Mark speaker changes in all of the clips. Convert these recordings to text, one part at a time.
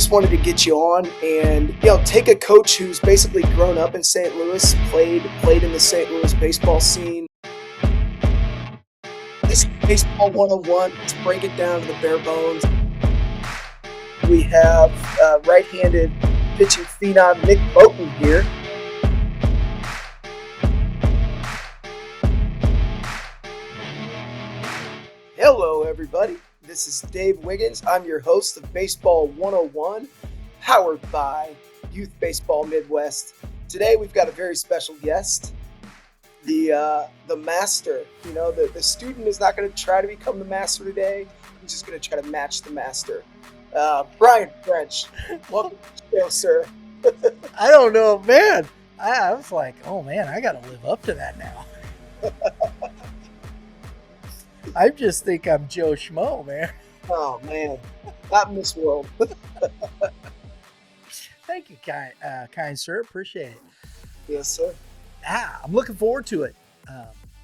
Speaker 1: just wanted to get you on and take a coach who's basically grown up in St. Louis, played in the St. Louis baseball scene. This is baseball 101. Let's break it down to the bare bones. We have right-handed pitching phenom Nick Boughton here. Hello, everybody. This is Dave Wiggins. I'm your host of Baseball 101, powered by Youth Baseball Midwest. Today, we've got a very special guest, the master. The student is not going to try to become the master today. He's just going to try to match the master. Brian French, welcome to the show, sir.
Speaker 2: I don't know, man. I was like, oh, man, I got to live up to that now. I just think I'm Joe Schmo, man.
Speaker 1: Oh, man. Not in this world.
Speaker 2: Thank you, kind sir. Appreciate it.
Speaker 1: Yes, sir.
Speaker 2: I'm looking forward to it,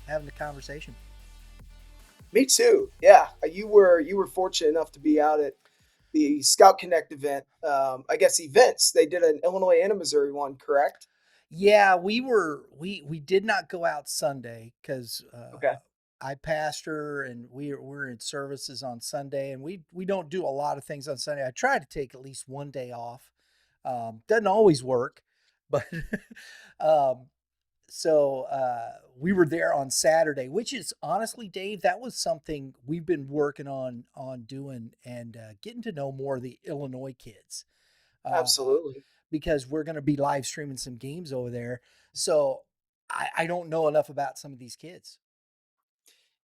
Speaker 2: having the conversation.
Speaker 1: Me too. Yeah, you were fortunate enough to be out at the Scout Connect event. I guess events. They did an Illinois and a Missouri one, correct?
Speaker 2: Yeah, we did not go out Sunday because
Speaker 1: Okay.
Speaker 2: I pastor and we're in services on Sunday, and we don't do a lot of things on Sunday. I try to take at least one day off. Doesn't always work, but so we were there on Saturday, which is honestly, Dave, that was something we've been working on doing and getting to know more of the Illinois kids.
Speaker 1: Absolutely.
Speaker 2: Because we're going to be live streaming some games over there. So I don't know enough about some of these kids.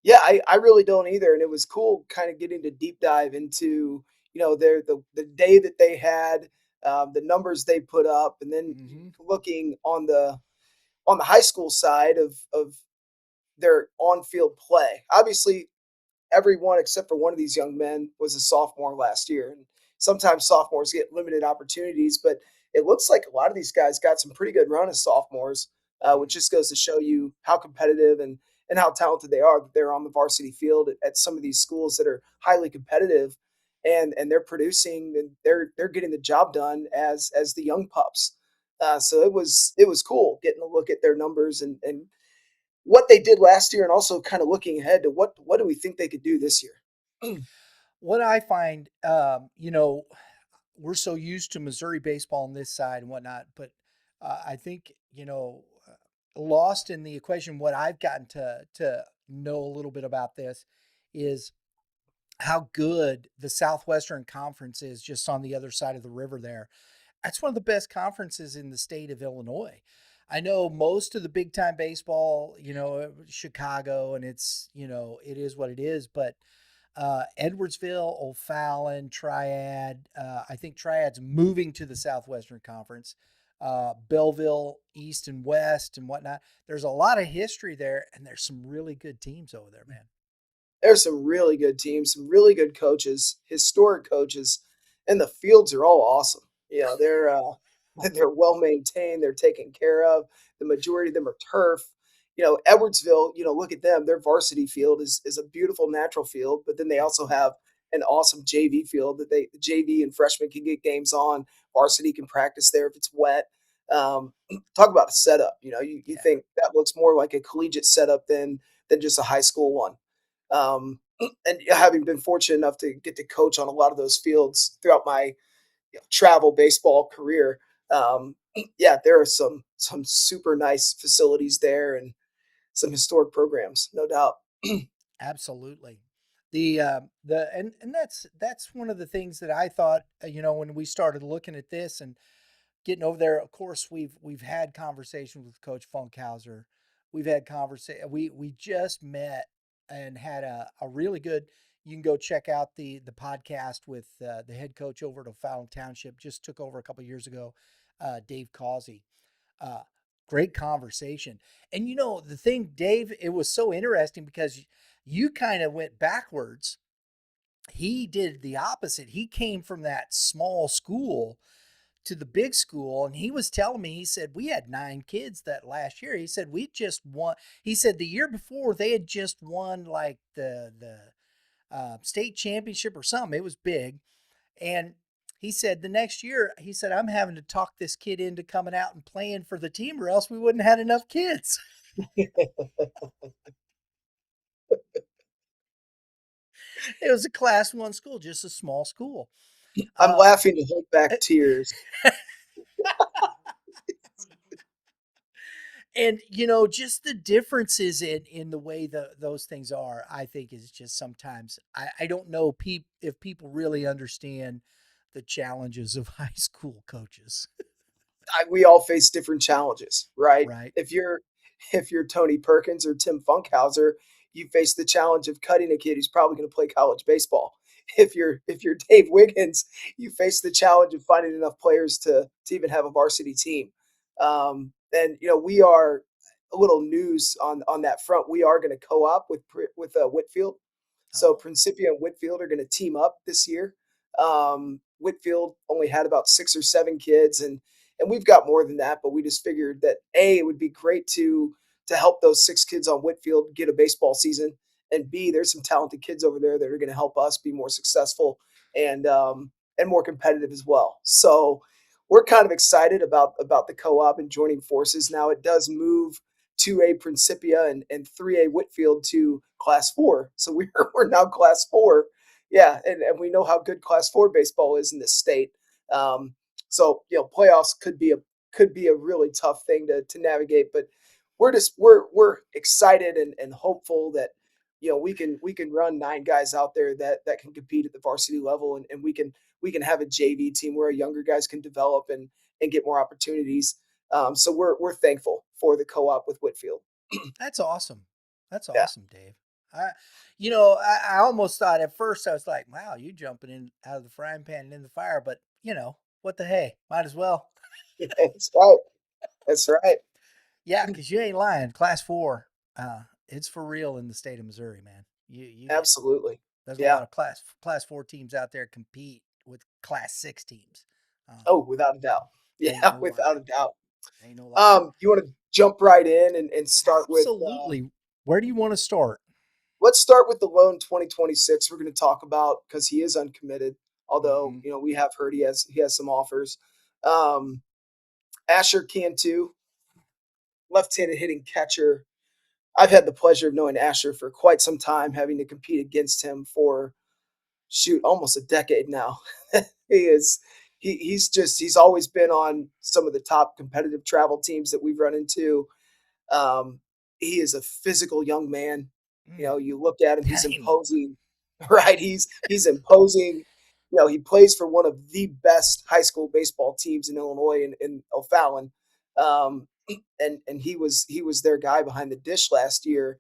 Speaker 1: Yeah, I really don't either. And it was cool kind of getting to deep dive into, the day that they had, the numbers they put up, and then looking on the high school side of their on-field play. Obviously, everyone except for one of these young men was a sophomore last year. And sometimes sophomores get limited opportunities, but it looks like a lot of these guys got some pretty good run as sophomores, which just goes to show you how competitive and how talented they are, that they're on the varsity field at some of these schools that are highly competitive, and they're producing and they're getting the job done as the young pups. So it was cool getting a look at their numbers and what they did last year, and also kind of looking ahead to what do we think they could do this year.
Speaker 2: What I find, we're so used to Missouri baseball on this side and whatnot, but I think, lost in the equation, what I've gotten to know a little bit about this is how good the Southwestern Conference is just on the other side of the river there. That's one of the best conferences in the state of Illinois. I know most of the big time baseball, Chicago, and it's, it is what it is, but Edwardsville, O'Fallon, Triad. I think Triad's moving to the Southwestern Conference. Belleville, East and West and whatnot. There's a lot of history there, and there's some really good teams over there, man.
Speaker 1: There's some really good teams, some really good coaches, historic coaches, and the fields are all awesome. They're well maintained, they're taken care of. The majority of them are turf. Edwardsville, look at them. Their varsity field is a beautiful natural field, but then they also have an awesome JV field that the JV and freshmen can get games on. Varsity can practice there if it's wet. Talk about a setup. You think that looks more like a collegiate setup than just a high school one. And having been fortunate enough to get to coach on a lot of those fields throughout my travel baseball career, there are some super nice facilities there and some historic programs, no doubt.
Speaker 2: Absolutely. And that's one of the things that I thought, when we started looking at this and getting over there. Of course, we've had conversations with Coach Funkhauser. We've had we just met and had a really good. You can go check out the podcast with the head coach over at O'Fallon Township. Just took over a couple of years ago, Dave Causey. Great conversation. And the thing, Dave, it was so interesting because you kind of went backwards. He did the opposite. He came from that small school to the big school, and he was telling me, he said, we had 9 kids that last year. He said, we just won. He said the year before they had just won like the state championship or something. It was big. And he said the next year, he said, I'm having to talk this kid into coming out and playing for the team, or else we wouldn't have had enough kids. It was a class one school, just a small school.
Speaker 1: I'm
Speaker 2: Uh,
Speaker 1: laughing to hold back tears.
Speaker 2: and just the differences in the way those things are, I think is just sometimes I don't know if people really understand the challenges of high school coaches.
Speaker 1: We all face different challenges, right?
Speaker 2: Right.
Speaker 1: If you're Tony Perkins or Tim Funkhauser, you face the challenge of cutting a kid who's probably going to play college baseball. If you're Dave Wiggins, you face the challenge of finding enough players to even have a varsity team. And we are a little news on that front. We are going to co-op with Whitfield. So
Speaker 2: Oh,
Speaker 1: Principia and Whitfield are going to team up this year. Whitfield only had about 6 or 7 kids, and we've got more than that. But we just figured that it would be great to help those 6 kids on Whitfield get a baseball season, and B, there's some talented kids over there that are going to help us be more successful and more competitive as well. So we're kind of excited about the co-op and joining forces. Now it does move 2A Principia and 3A Whitfield to Class 4. So we're now Class 4. Yeah, and we know how good Class 4 baseball is in this state. Um, so playoffs could be a really tough thing to navigate, but we're excited and hopeful that we can run 9 guys out there that can compete at the varsity level, and we can have a JV team where younger guys can develop and get more opportunities. So we're thankful for the co-op with Whitfield.
Speaker 2: that's awesome. That's
Speaker 1: Yeah,
Speaker 2: awesome, Dave. I almost thought at first, I was like, wow, you jumping in out of the frying pan and in the fire, but what the hey, might as well.
Speaker 1: that's right. That's right.
Speaker 2: Yeah, because you ain't lying. Class four, it's for real in the state of Missouri, man. You get
Speaker 1: Absolutely.
Speaker 2: there's a
Speaker 1: Yeah.
Speaker 2: lot of class four teams out there compete with class six teams.
Speaker 1: Oh, without a doubt.
Speaker 2: Ain't
Speaker 1: Yeah,
Speaker 2: no lie.
Speaker 1: without a doubt.
Speaker 2: Ain't no lie.
Speaker 1: You want to jump right in and start with
Speaker 2: Absolutely. Where do you want to start?
Speaker 1: let's start with the loan 2026 we're going to talk about because he is uncommitted, although
Speaker 2: Mm-hmm.
Speaker 1: we have heard he has some offers. um Asher Cantu, left-handed hitting catcher. I've had the pleasure of knowing Asher for quite some time, having to compete against him for shoot almost a decade now. he is he's always been on some of the top competitive travel teams that we've run into. Um, he is a physical young man.
Speaker 2: Mm,
Speaker 1: You look at him, he's
Speaker 2: that ain't
Speaker 1: imposing, right? He's imposing. He plays for one of the best high school baseball teams in Illinois in O'Fallon. And he was their guy behind the dish last year,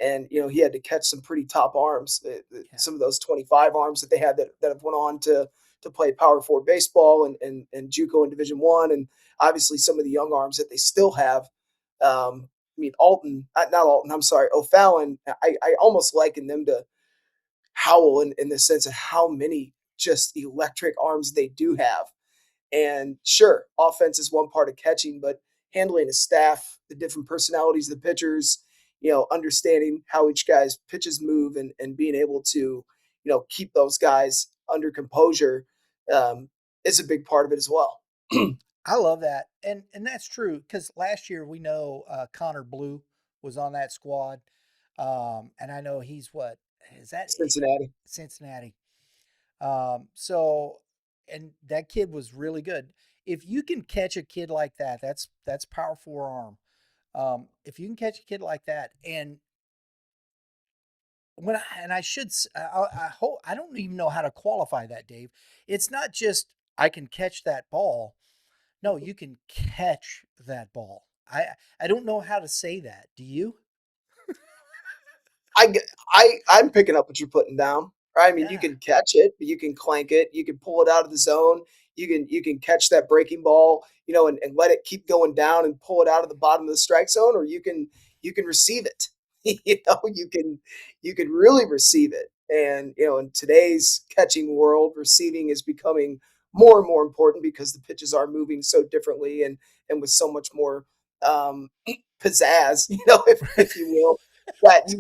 Speaker 1: and he had to catch some pretty top arms,
Speaker 2: yeah.
Speaker 1: some of those 25 arms that they had that have went on to play Power Four baseball and JUCO in Division One, and obviously some of the young arms that they still have. I mean, Alton, not Alton. I'm sorry, O'Fallon. I almost liken them to Howell in the sense of how many just electric arms they do have. And sure, offense is one part of catching, but handling a staff, the different personalities of the pitchers, understanding how each guy's pitches move and being able to, keep those guys under composure is a big part of it as well.
Speaker 2: I love that, and that's true because last year we know Connor Blue was on that squad, and I know he's what is that
Speaker 1: Cincinnati.
Speaker 2: Cincinnati. So and that kid was really good. If you can catch a kid like that, that's power forearm. If you can catch a kid like that, and I should I hope I don't even know how to qualify that, Dave. It's not just I can catch that ball. No, you can catch that ball. I don't know how to say that. Do you?
Speaker 1: I, I'm picking up what you're putting down. Right? I mean, you
Speaker 2: Yeah.
Speaker 1: can catch it, you can clank it, you can pull it out of the zone, you can catch that breaking ball, and let it keep going down and pull it out of the bottom of the strike zone, or you can receive it. You can really receive it. And in today's catching world, receiving is becoming more and more important because the pitches are moving so differently and with so much more pizzazz, if you will, that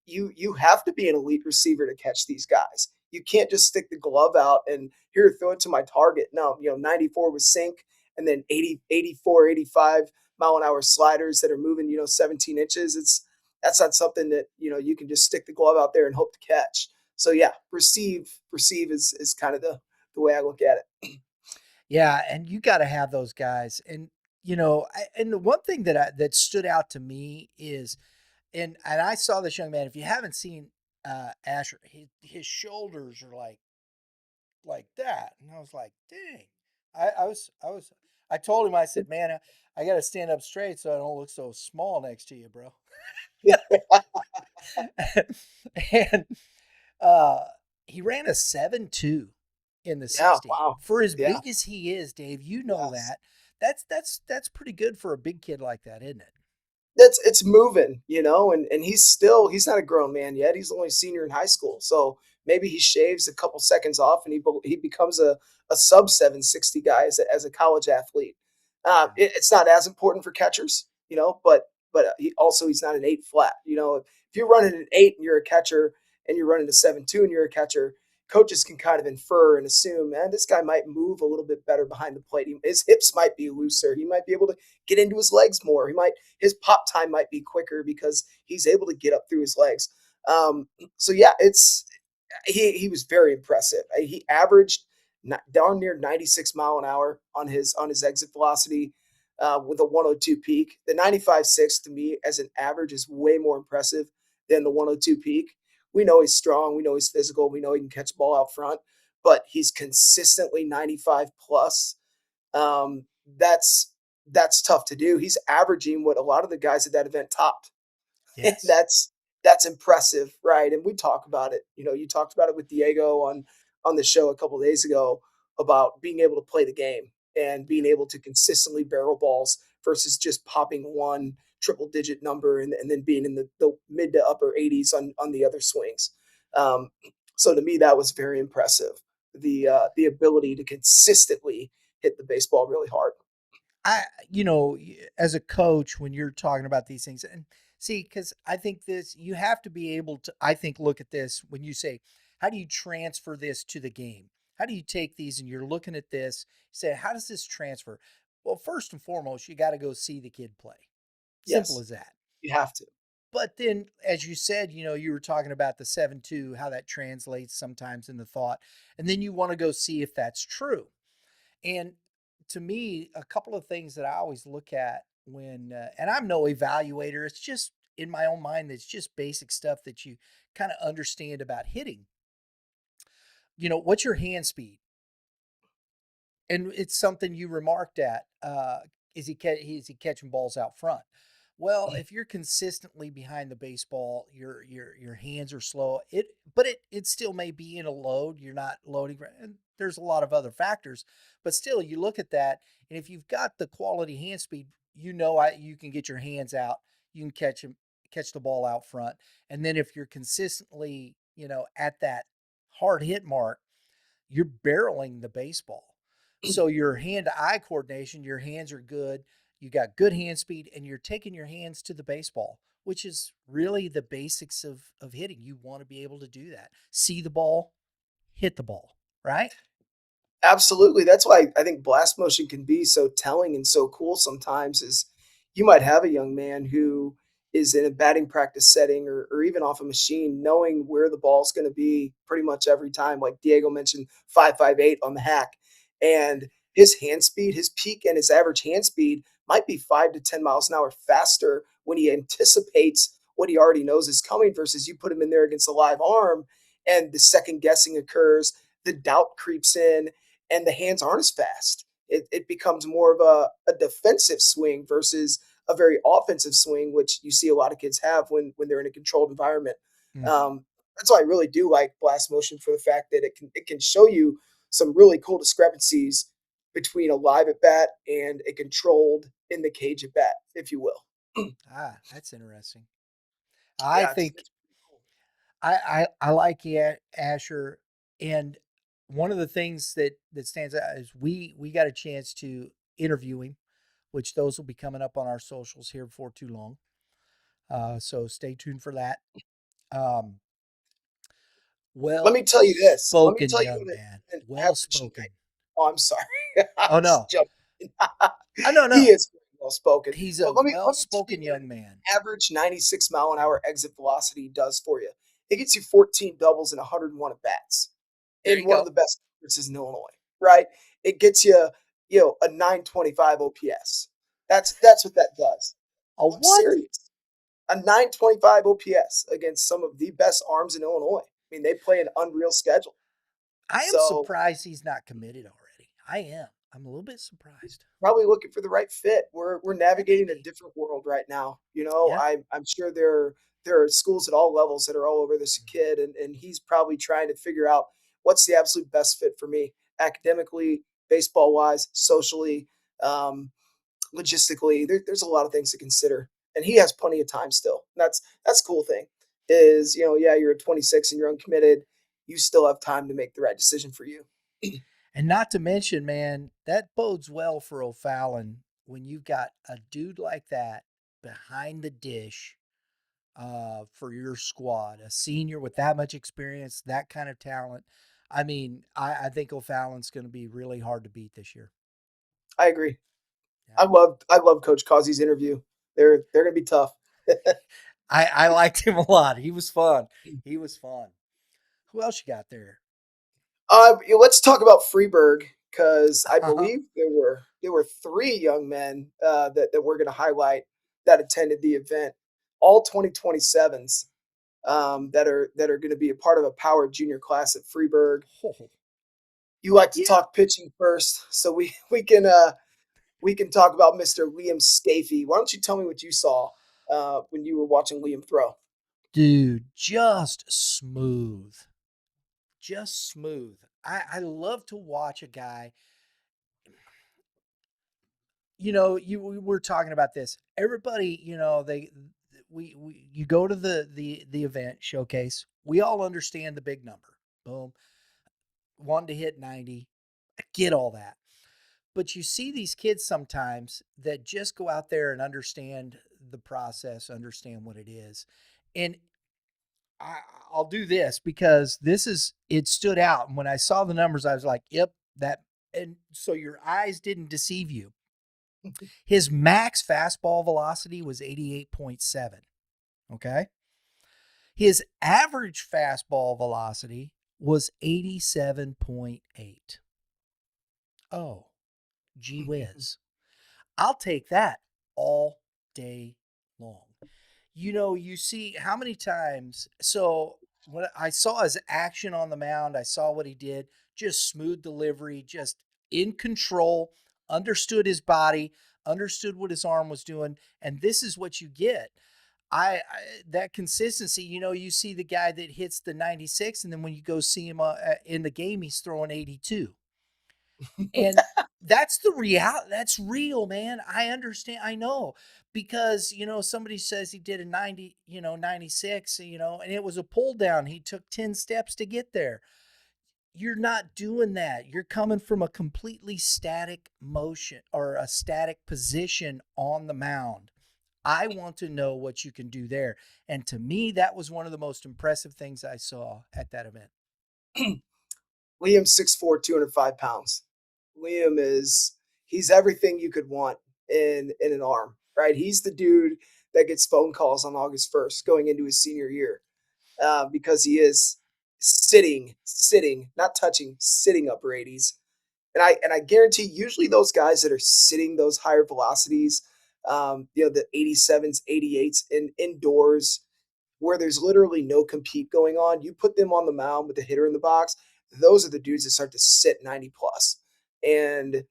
Speaker 1: you have to be an elite receiver to catch these guys. You can't just stick the glove out and here throw it to my target. No, 94 with sink and then 80, 84, 85 mile an hour sliders that are moving, 17 inches. That's not something that, you can just stick the glove out there and hope to catch. So yeah, receive is kind of the way I look at it.
Speaker 2: Yeah, and you gotta have those guys, and, and the one thing that stood out to me is and I saw this young man, if you haven't seen, Asher, his shoulders are like that, and I was like, "Dang." I told him, I said, "Man, I gotta stand up straight so I don't look so small next to you, bro." And, uh, he ran a 7.2 in the
Speaker 1: Yeah,
Speaker 2: 60.
Speaker 1: wow.
Speaker 2: For as
Speaker 1: Yeah,
Speaker 2: big as he is, Dave, you know
Speaker 1: yes.
Speaker 2: that. That's pretty good for a big kid like that, isn't it?
Speaker 1: It's moving, and he's not a grown man yet. He's only a senior in high school. So maybe he shaves a couple seconds off and he becomes a sub 760 guy as a college athlete. It's not as important for catchers, but he's not an 8 flat. If you're running an 8 and you're a catcher and you're running a 7.2 and you're a catcher, coaches can kind of infer and assume, man, this guy might move a little bit better behind the plate. His hips might be looser. He might be able to get into his legs more. His pop time might be quicker because he's able to get up through his legs. So yeah, he was very impressive. He averaged down near 96 mile an hour on his exit velocity with a 102 peak. The 95.6 to me as an average is way more impressive than the 102 peak. We know he's strong. We know he's physical. We know he can catch the ball out front, but he's consistently 95 plus. Um, that's that's tough to do. He's averaging what a lot of the guys at that event topped. And
Speaker 2: Yes.
Speaker 1: that's impressive, right? And we talk about it. You talked about it with Diego on the show a couple of days ago about being able to play the game and being able to consistently barrel balls versus just popping one triple digit number and then being in the mid to upper 80s on the other swings. Um, so to me, that was very impressive. The ability to consistently hit the baseball really hard.
Speaker 2: As a coach, when you're talking about these things, and see, because I think you have to be able to, I think, look at this when you say, how do you transfer this to the game? How do you take these and you're looking at this, say, how does this transfer? Well, first and foremost, you got to go see the kid play. Simple
Speaker 1: Yes,
Speaker 2: as that.
Speaker 1: you have to.
Speaker 2: But then, as you said, you were talking about the 7.2, how that translates sometimes in the thought. And then you want to go see if that's true. And to me, a couple of things that I always look at and I'm no evaluator, it's just in my own mind, it's just basic stuff that you kind of understand about hitting. What's your hand speed? And it's something you remarked at. Is he catching balls out front? Well, if you're consistently behind the baseball, your hands are slow. It still may be in a load. You're not loading. And there's a lot of other factors, but still, you look at that, and if you've got the quality hand speed, you can get your hands out. You can catch the ball out front, and then if you're consistently, at that hard hit mark, you're barreling the baseball. So your hand-eye coordination, your hands are good. You got good hand speed, and you're taking your hands to the baseball, which is really the basics of hitting. You want to be able to do that. See the ball, hit the ball, right?
Speaker 1: Absolutely. That's why I think blast motion can be so telling and so cool sometimes is you might have a young man who is in a batting practice setting or even off a machine, knowing where the ball's going to be pretty much every time. Like Diego mentioned, 5.58 on the hack. And his hand speed, his peak and his average hand speed might be 5 to 10 miles an hour faster when he anticipates what he already knows is coming versus you put him in there against a live arm and the second guessing occurs, the doubt creeps in, and the hands aren't as fast. It becomes more of a defensive swing versus a very offensive swing, which you see a lot of kids have when they're in a controlled environment.
Speaker 2: Mhm.
Speaker 1: Um, that's why I really do like blast motion for the fact that it can show you some really cool discrepancies between a live at bat and a controlled in the cage at bat, if you will.
Speaker 2: Ah, that's interesting. I
Speaker 1: Yeah, it's,
Speaker 2: think
Speaker 1: it's pretty cool.
Speaker 2: I like Asher, and one of the things that stands out is we got a chance to interview him, which those will be coming up on our socials here before too long. So stay tuned for that. Um,
Speaker 1: Let
Speaker 2: Well
Speaker 1: me tell you this. Let me
Speaker 2: spoken,
Speaker 1: tell you
Speaker 2: young
Speaker 1: what
Speaker 2: man.
Speaker 1: an
Speaker 2: Well
Speaker 1: average night.
Speaker 2: spoken.
Speaker 1: Oh, I'm sorry. I'm
Speaker 2: Oh
Speaker 1: just
Speaker 2: no.
Speaker 1: joking.
Speaker 2: No,
Speaker 1: He
Speaker 2: no.
Speaker 1: is very well spoken.
Speaker 2: He's a
Speaker 1: But let me tell you
Speaker 2: well-spoken
Speaker 1: what
Speaker 2: young man.
Speaker 1: an average 96 mile an hour exit velocity does for you. It gets you 14 doubles and 101 at bats
Speaker 2: There
Speaker 1: in
Speaker 2: you
Speaker 1: one of
Speaker 2: go.
Speaker 1: the best conferences in Illinois, right? It gets you, a 925 OPS. That's what that does.
Speaker 2: A
Speaker 1: I'm
Speaker 2: what?
Speaker 1: serious. A 925 OPS against some of the best arms in Illinois. I mean, they play an unreal schedule.
Speaker 2: I am
Speaker 1: So
Speaker 2: surprised he's not committed already. I am. I'm a little bit surprised.
Speaker 1: probably looking for the right fit. We're
Speaker 2: Yeah,
Speaker 1: navigating a
Speaker 2: maybe.
Speaker 1: different world right now. You know,
Speaker 2: Yeah.
Speaker 1: I'm sure there are schools at all levels that are all over this kid, and he's probably trying to figure out what's the absolute best fit for me academically, baseball wise, socially, um, logistically. There's a lot of things to consider, and he has plenty of time still. That's the cool thing is yeah, you're 26 and you're uncommitted. You still have time to make the right decision for you.
Speaker 2: And not to mention, man, that bodes well for O'Fallon when you've got a dude like that behind the dish for your squad, a senior with that much experience, that kind of talent. I mean, I think O'Fallon's going to be really hard to beat this year.
Speaker 1: I agree.
Speaker 2: Yeah.
Speaker 1: I love Coach Causey's interview. They're gonna be tough.
Speaker 2: I liked him a lot. He was fun. He was fun. Who else you got there?
Speaker 1: Let's talk about Freeburg because I believe there were three young men that we're going to highlight that attended the event, all 2027s that are going to be a part of a power junior class at Freeburg.
Speaker 2: Oh,
Speaker 1: You like to
Speaker 2: yeah.
Speaker 1: talk pitching first, so we can talk about Mr. Liam Scafey. Why don't you tell me what you saw when you were watching Liam throw?
Speaker 2: Dude, just smooth. Just smooth. I love to watch a guy. You we were talking about this. Everybody, they we you go to the event showcase. We all understand the big number. Boom. Wanting to hit 90. I get all that. But you see these kids sometimes that just go out there and understand the process, understand what it is. And I, I'll do this because it stood out. And when I saw the numbers, I was like, yep, that. And so your eyes didn't deceive you. His max fastball velocity was 88.7. Okay. His average fastball velocity was 87.8. Oh, gee whiz. I'll take that all day long. You see how many times. So when I saw his action on the mound, I saw what he did. Just smooth delivery, just in control, understood his body, understood what his arm was doing, and this is what you get. That consistency. You see the guy that hits the 96, and then when you go see him in the game, he's throwing 82. And that's the reality. That's real, man. I understand. I know because, somebody says he did a 90, 96, and it was a pull down. He took 10 steps to get there. You're not doing that. You're coming from a completely static motion or a static position on the mound. I want to know what you can do there. And to me, that was one of the most impressive things I saw at that event.
Speaker 1: Liam's 6'4", 205 pounds. Liam he's everything you could want in an arm, right? He's the dude that gets phone calls on August 1st going into his senior year because he is sitting, not touching, sitting upper 80s. And I guarantee usually those guys that are sitting those higher velocities, the 87s, 88s indoors where there's literally no compete going on, you put them on the mound with the hitter in the box, those are the dudes that start to sit 90 plus. And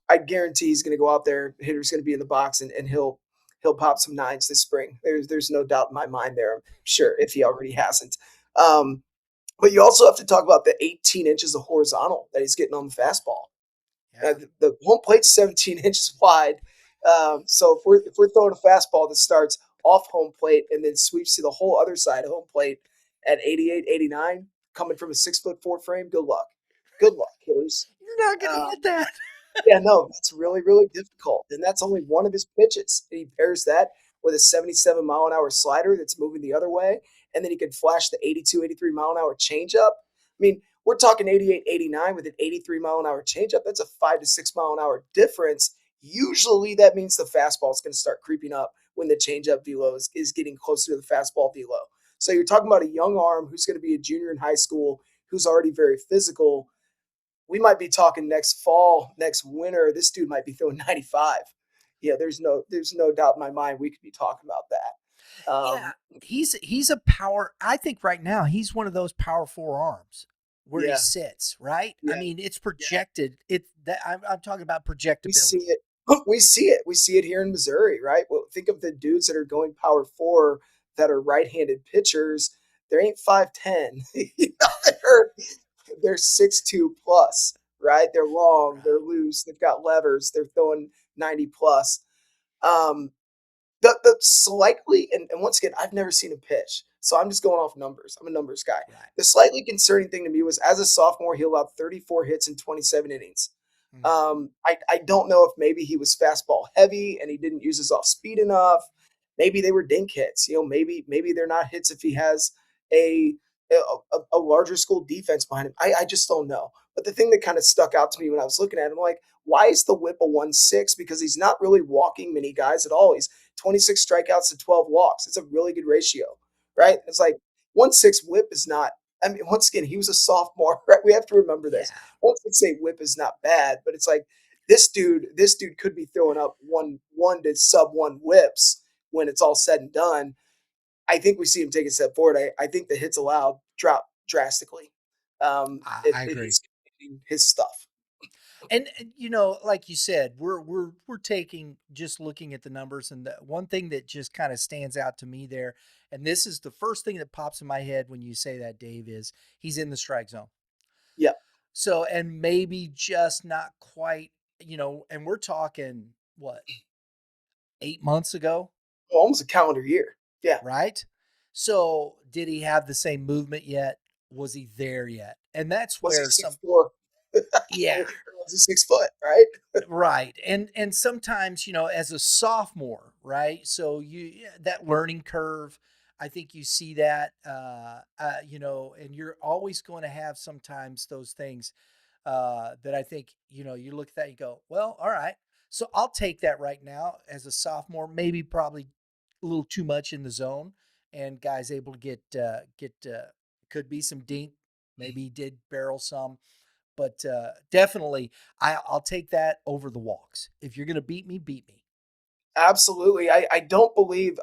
Speaker 1: I guarantee he's going to go out there, the hitter's going to be in the box, and he'll pop some nines this spring. There's no doubt in my mind there. I'm sure if he already hasn't. But you also have to talk about the 18 inches of horizontal that he's getting on the fastball.
Speaker 2: Yeah.
Speaker 1: The home plate's 17 inches wide. So if we're throwing a fastball that starts off home plate and then sweeps to the whole other side of home plate at 88, 89, coming from a 6'4" frame, good luck. Good luck, hitters.
Speaker 2: You're not going to
Speaker 1: Um,
Speaker 2: hit that.
Speaker 1: yeah, no, that's really, really difficult. And that's only one of his pitches. And he pairs that with a 77 mile an hour slider that's moving the other way. and then he could flash the 82, 83 mile an hour changeup. I mean, we're talking 88, 89 with an 83 mile an hour changeup. That's a 5 to 6 mile an hour difference. Usually that means the fastball is going to start creeping up when the changeup velo is getting closer to the fastball velo. So you're talking about a young arm who's going to be a junior in high school, who's already very physical. We might be talking next fall, next winter. This dude might be throwing 95. Yeah, there's no doubt in my mind we could be talking about that.
Speaker 2: Yeah, he's a power. I think right now he's one of those power forearms where he
Speaker 1: Yeah,
Speaker 2: sits. Right. I
Speaker 1: yeah,
Speaker 2: mean, it's
Speaker 1: yeah.
Speaker 2: projected. It that I'm talking about
Speaker 1: We see
Speaker 2: projectability.
Speaker 1: it. We see it. We see it here in Missouri, right? Well, think of the dudes that are going power four that are right-handed pitchers. They ain't 5'10. They're 6'2 plus, right? They're long, they're
Speaker 2: Right.
Speaker 1: loose, they've got levers, they're throwing 90 plus. Um, the slightly and once again, I've never seen a pitch, so I'm just going off numbers. I'm a numbers guy.
Speaker 2: Right.
Speaker 1: The slightly concerning thing to me was as a sophomore, he allowed 34 hits in 27 innings.
Speaker 2: Mhm.
Speaker 1: I don't know if maybe he was fastball heavy and he didn't use his off speed enough. Maybe they were dink hits. Maybe they're not hits if he has a a larger school defense behind him. I just don't know. But the thing that kind of stuck out to me when I was looking at him, like, why is the whip a 1.6? Because he's not really walking many guys at all. He's 26 strikeouts to 12 walks. It's a really good ratio,
Speaker 2: Right.
Speaker 1: right? It's like 1.6 whip is not. I mean, once again, he was a sophomore, right? We have to remember this.
Speaker 2: Yeah.
Speaker 1: 1.68 whip is not bad, but it's like this dude could be throwing up one to sub one whips when it's all said and done. I think we see him take a step forward. I think the hits allowed drop drastically.
Speaker 2: I
Speaker 1: If
Speaker 2: agree.
Speaker 1: he's getting his stuff.
Speaker 2: And like you said, we're taking just looking at the numbers, and the one thing that just kind of stands out to me there, and this is the first thing that pops in my head when you say that, Dave, is he's in the strike zone.
Speaker 1: Yeah,
Speaker 2: So, and maybe just not quite, and we're talking what, 8 months ago,
Speaker 1: almost a calendar year. Yeah,
Speaker 2: right? So, did he have the same movement yet? Was he there yet? And that's
Speaker 1: was he
Speaker 2: where
Speaker 1: 6'4"?
Speaker 2: yeah,
Speaker 1: Or was he 6 foot? Right?
Speaker 2: right. And sometimes, as a sophomore, right? So yeah, that learning curve, I think you see that, and you're always going to have sometimes those things that I think, you look at that, you go, well, all right. So I'll take that right now as a sophomore, maybe probably a little too much in the zone, and guys able to could be some dink. Maybe he did barrel some, but definitely I'll take that over the walks. If you're going to beat me, beat me.
Speaker 1: Absolutely. I don't believe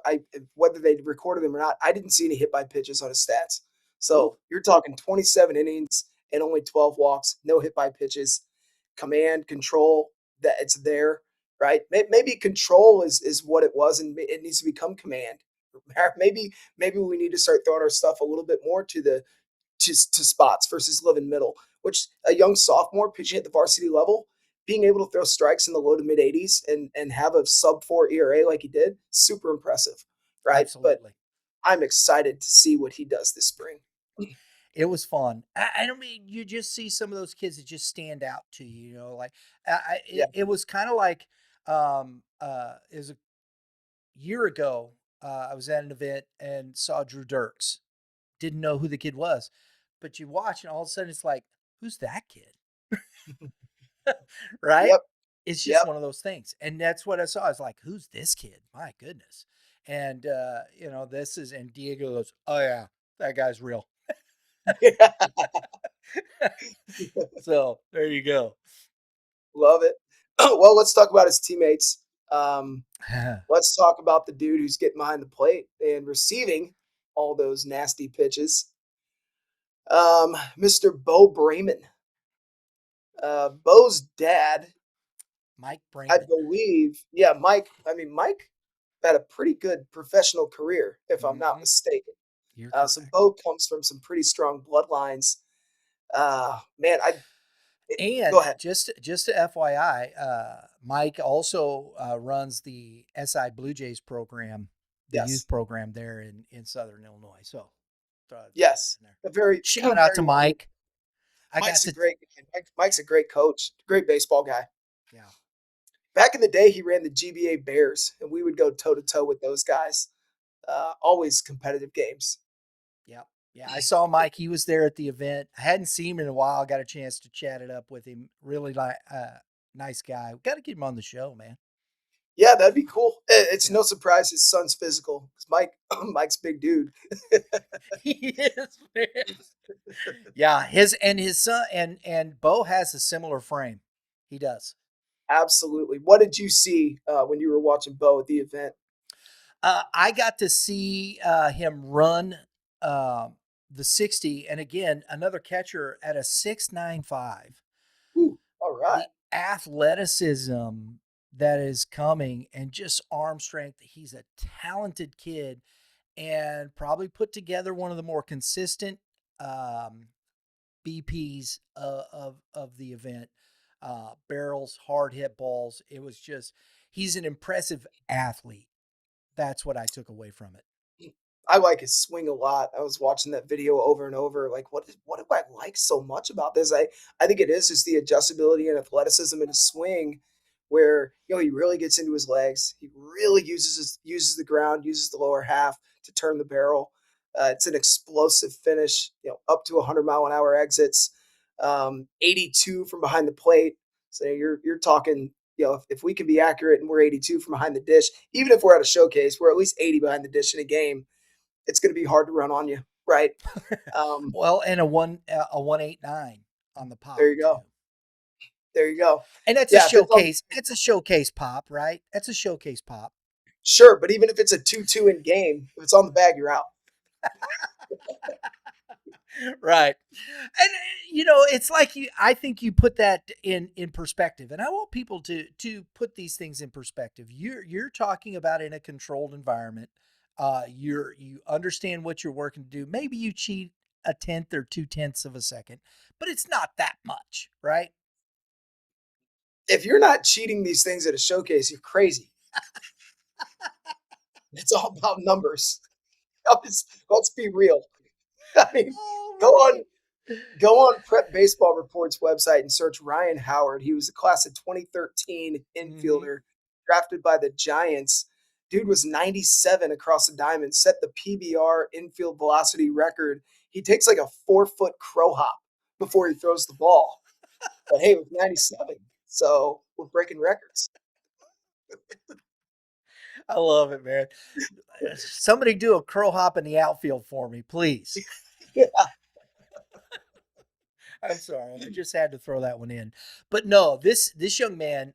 Speaker 1: whether they recorded him or not. I didn't see any hit by pitches on his stats.
Speaker 2: Ooh,
Speaker 1: So you're talking 27 innings and only 12 walks, no hit by pitches, command control that it's there, right? Maybe control is what it was, and it needs to become command. Maybe we need to start throwing our stuff a little bit more to spots versus living middle, which a young sophomore pitching at the varsity level, being able to throw strikes in the low to mid 80s and have a sub 4 ERA like he did, super impressive, right? But
Speaker 2: absolutely.
Speaker 1: I'm excited to see what he does this spring.
Speaker 2: It was fun. I don't mean you just see some of those kids that just stand out to you. Like
Speaker 1: Yeah.
Speaker 2: it was kind of like it was a year ago. I was at an event and saw Drew Dirks. Didn't know who the kid was, but you watch and all of a sudden it's like, who's that kid? Right?
Speaker 1: Yep.
Speaker 2: It's just
Speaker 1: Yep.
Speaker 2: one of those things. And that's what I saw. I was like, who's this kid? My goodness. And this is and Diego goes, oh yeah, that guy's real. So there you go.
Speaker 1: Love it. Well, let's talk about his teammates. Um, let's talk about the dude who's getting behind the plate and receiving all those nasty pitches. Mr. Bo Bremen. Bo's dad,
Speaker 2: Mike
Speaker 1: I
Speaker 2: Brayman.
Speaker 1: believe, yeah, Mike. I mean, Mike had a pretty good professional career, if I'm not
Speaker 2: Hmm.
Speaker 1: mistaken.
Speaker 2: You're
Speaker 1: So
Speaker 2: correct.
Speaker 1: Bo comes from some pretty strong bloodlines. Man, go
Speaker 2: And
Speaker 1: ahead.
Speaker 2: just to FYI, Mike also runs the SI Blue Jays program, the youth
Speaker 1: Yes,
Speaker 2: program there in Southern Illinois. So throw that
Speaker 1: yes,
Speaker 2: in there.
Speaker 1: a very,
Speaker 2: Shout out
Speaker 1: very
Speaker 2: to
Speaker 1: well known.
Speaker 2: Mike. I got
Speaker 1: Mike's a
Speaker 2: to
Speaker 1: great guy. Mike's a great coach, great baseball guy.
Speaker 2: yeah.
Speaker 1: Back in the day, he ran the GBA Bears, and we would go toe to toe with those guys. Always competitive games.
Speaker 2: Yep. Yeah, I saw Mike. He was there at the event. I hadn't seen him in a while. Got a chance to chat it up with him. Really like nice guy. Got to get him on the show, man.
Speaker 1: Yeah, that'd be cool. It's
Speaker 2: Yeah.
Speaker 1: no surprise his son's physical 'cause Mike Mike's a big dude.
Speaker 2: He is, man. Yeah, his son and Bo has a similar frame. He does.
Speaker 1: Absolutely. What did you see when you were watching Bo at the event?
Speaker 2: I got to see him run the 60, and again, another catcher at a 6.95.
Speaker 1: Ooh, all right.
Speaker 2: The athleticism that is coming and just arm strength. He's a talented kid and probably put together one of the more consistent um, BPs of the event. Barrels, hard hit balls. It was just he's an impressive athlete. That's what I took away from it.
Speaker 1: I like his swing a lot. I was watching that video over and over. Like, what do I like so much about this? I think it is just the adjustability and athleticism in his swing, where he really gets into his legs. He really uses the ground, uses the lower half to turn the barrel. It's an explosive finish. Up to 100-mile-an-hour exits, 82 from behind the plate. So you're talking. If we can be accurate and we're 82 from behind the dish, even if we're at a showcase, we're at least 80 behind the dish in a game. It's going to be hard to run on you, right? Um,
Speaker 2: Well, and a 189 on the
Speaker 1: there
Speaker 2: pop
Speaker 1: you
Speaker 2: too.
Speaker 1: go. There you go.
Speaker 2: And that's a
Speaker 1: Yeah, if it's on,
Speaker 2: showcase. It's a showcase pop, right? That's a showcase pop.
Speaker 1: sure, but even if it's a 2-2 in game, if it's on the bag, you're out.
Speaker 2: Right. And it's like I think you put that in perspective. And I want people to put these things in perspective. You're talking about in a controlled environment. You understand what you're working to do. Maybe you cheat a tenth or 2/10 of a second, but it's not that much, right?
Speaker 1: If you're not cheating these things at a showcase, you're crazy. It's all about numbers. Let's be real. I mean,
Speaker 2: Oh,
Speaker 1: go on
Speaker 2: right.
Speaker 1: Go on Prep Baseball Report's website and search Ryan Howard. He was a class of 2013
Speaker 2: Mm-hmm.
Speaker 1: infielder drafted by the Giants. Dude was 97 across the diamond, set the PBR infield velocity record. He takes like a 4-foot crow hop before he throws the ball. But hey, it was 97. So we're breaking records.
Speaker 2: I love it, man. Somebody do a crow hop in the outfield for me, please.
Speaker 1: Yeah.
Speaker 2: I'm sorry. I just had to throw that one in. But no, this young man,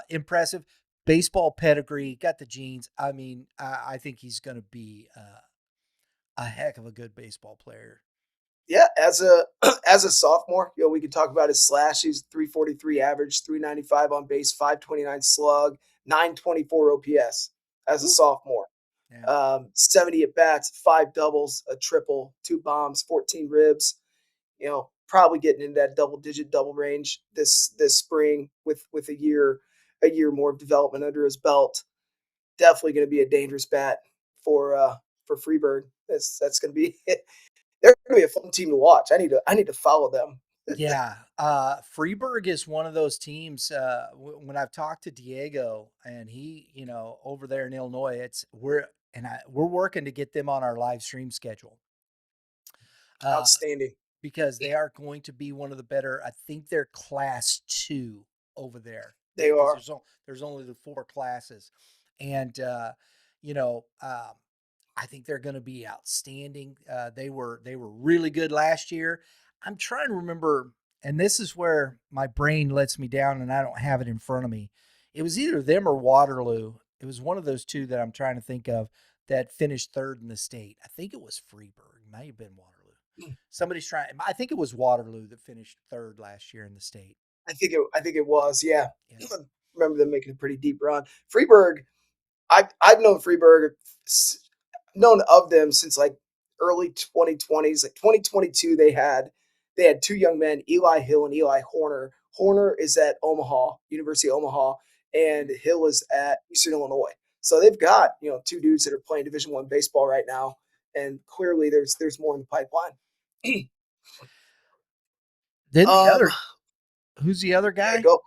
Speaker 2: impressive baseball pedigree, got the genes. I mean, I think he's going to be a heck of a good baseball player.
Speaker 1: Yeah, as a as a sophomore, we could talk about his slash. He's 343 average, 395 on base, 529 slug, 924 OPS as a
Speaker 2: Woo.
Speaker 1: sophomore.
Speaker 2: Yeah.
Speaker 1: 70 at bats, 5 doubles, a triple, 2 bombs, 14 ribs. Probably getting into that double digit double range this spring with a year more of development under his belt. Definitely going to be a dangerous bat for Freeburg. That's going to be they're going to be a fun team to watch. I need to follow them.
Speaker 2: Yeah, Freeburg is one of those teams. When I've talked to Diego and he, over there in Illinois, we're working to get them on our live stream schedule. Uh,
Speaker 1: Outstanding.
Speaker 2: because they are going to be one of the better. I think they're class 2 over there
Speaker 1: They
Speaker 2: because
Speaker 1: are.
Speaker 2: there's only the 4 classes, and you know um, I think they're going to be outstanding. They were really good last year. I'm trying to remember, and this is where my brain lets me down, and I don't have it in front of me. It was either them or Waterloo. It was one of those two that I'm trying to think of that finished third in the state. I think it was Freeburg. It may have been Waterloo. Somebody's trying. I think it was Waterloo that finished third last year in the state.
Speaker 1: I think it was. Yeah.
Speaker 2: Yeah.
Speaker 1: Remember them making a pretty deep run. Freeburg. I've known Freeburg, known of them since like early 2020s. Like 2022, they had two young men, Eli Hill and Eli Horner. Horner is at Omaha, University of Omaha, and Hill is at Eastern Illinois. So they've got two dudes that are playing Division One baseball right now, and clearly there's more in the pipeline.
Speaker 2: Then the
Speaker 1: um,
Speaker 2: other, who's the other
Speaker 1: yeah,
Speaker 2: guy?
Speaker 1: go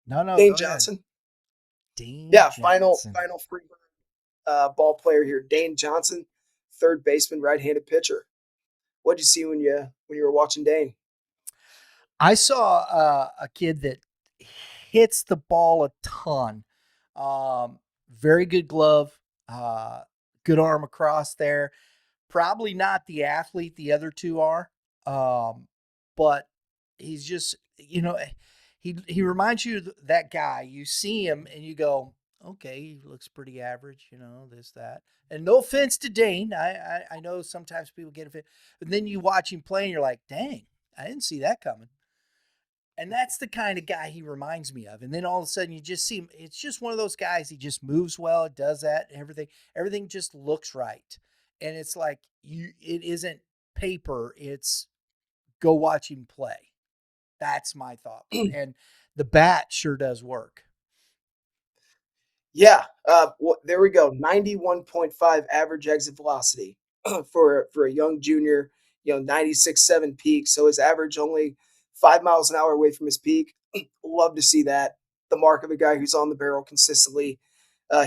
Speaker 2: No, no,
Speaker 1: Dane
Speaker 2: go ahead.
Speaker 1: Johnson.
Speaker 2: Dean
Speaker 1: Yeah, final
Speaker 2: Johnson.
Speaker 1: final free ball player here. Dane Johnson, third baseman, right-handed pitcher. What'd you see when you were watching Dane?
Speaker 2: I saw a kid that hits the ball a ton. Very good glove, uh, good arm across there. Probably not the athlete the other two are, but he's just he reminds you of that guy. You see him and you go, okay, he looks pretty average, this that. And no offense to Dane, I know sometimes people get offended, but then you watch him play and you're like, dang, I didn't see that coming. And that's the kind of guy he reminds me of. And then all of a sudden you just see him. It's just one of those guys. He just moves well, does that, everything just looks right. And it's like it isn't paper, it's go watch him play. That's my thought. And the bat sure does work.
Speaker 1: Yeah, there we go. 91.5 average exit velocity for a young junior. 96.7 peak. So his average only 5 miles an hour away from his peak. Love to see that. The mark of a guy who's on the barrel consistently.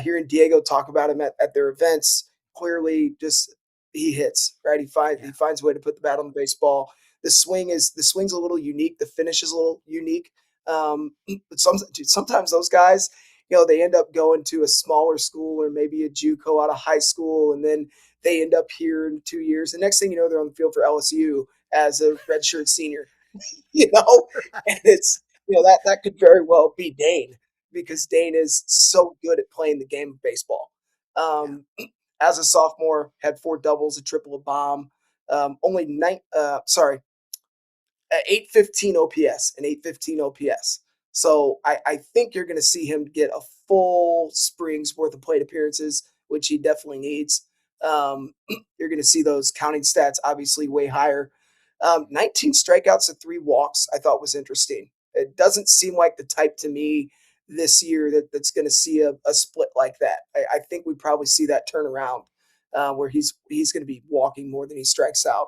Speaker 1: Hearing Diego talk about him at their events, clearly just he hits right. He
Speaker 2: Yeah.
Speaker 1: finds a way to put the bat on the baseball. The swing's a little unique. The finish is a little unique. But sometimes those guys, they end up going to a smaller school or maybe a JUCO out of high school, and then they end up here in 2 years. The next thing you know, they're on the field for LSU as a redshirt senior. you know, and it's that could very well be Dane because Dane is so good at playing the game of baseball.
Speaker 2: Yeah.
Speaker 1: Um, as a sophomore, had four doubles, a triple, a bomb. Only nine. Sorry, 815 OPS and 815 OPS. So I think you're going to see him get a full spring's worth of plate appearances, which he definitely needs. You're going to see those counting stats obviously way higher. 19 strikeouts and three walks, I thought was interesting. It doesn't seem like the type to me this year that's going to see a split like that. I think we probably see that turn around where he's going to be walking more than he strikes out.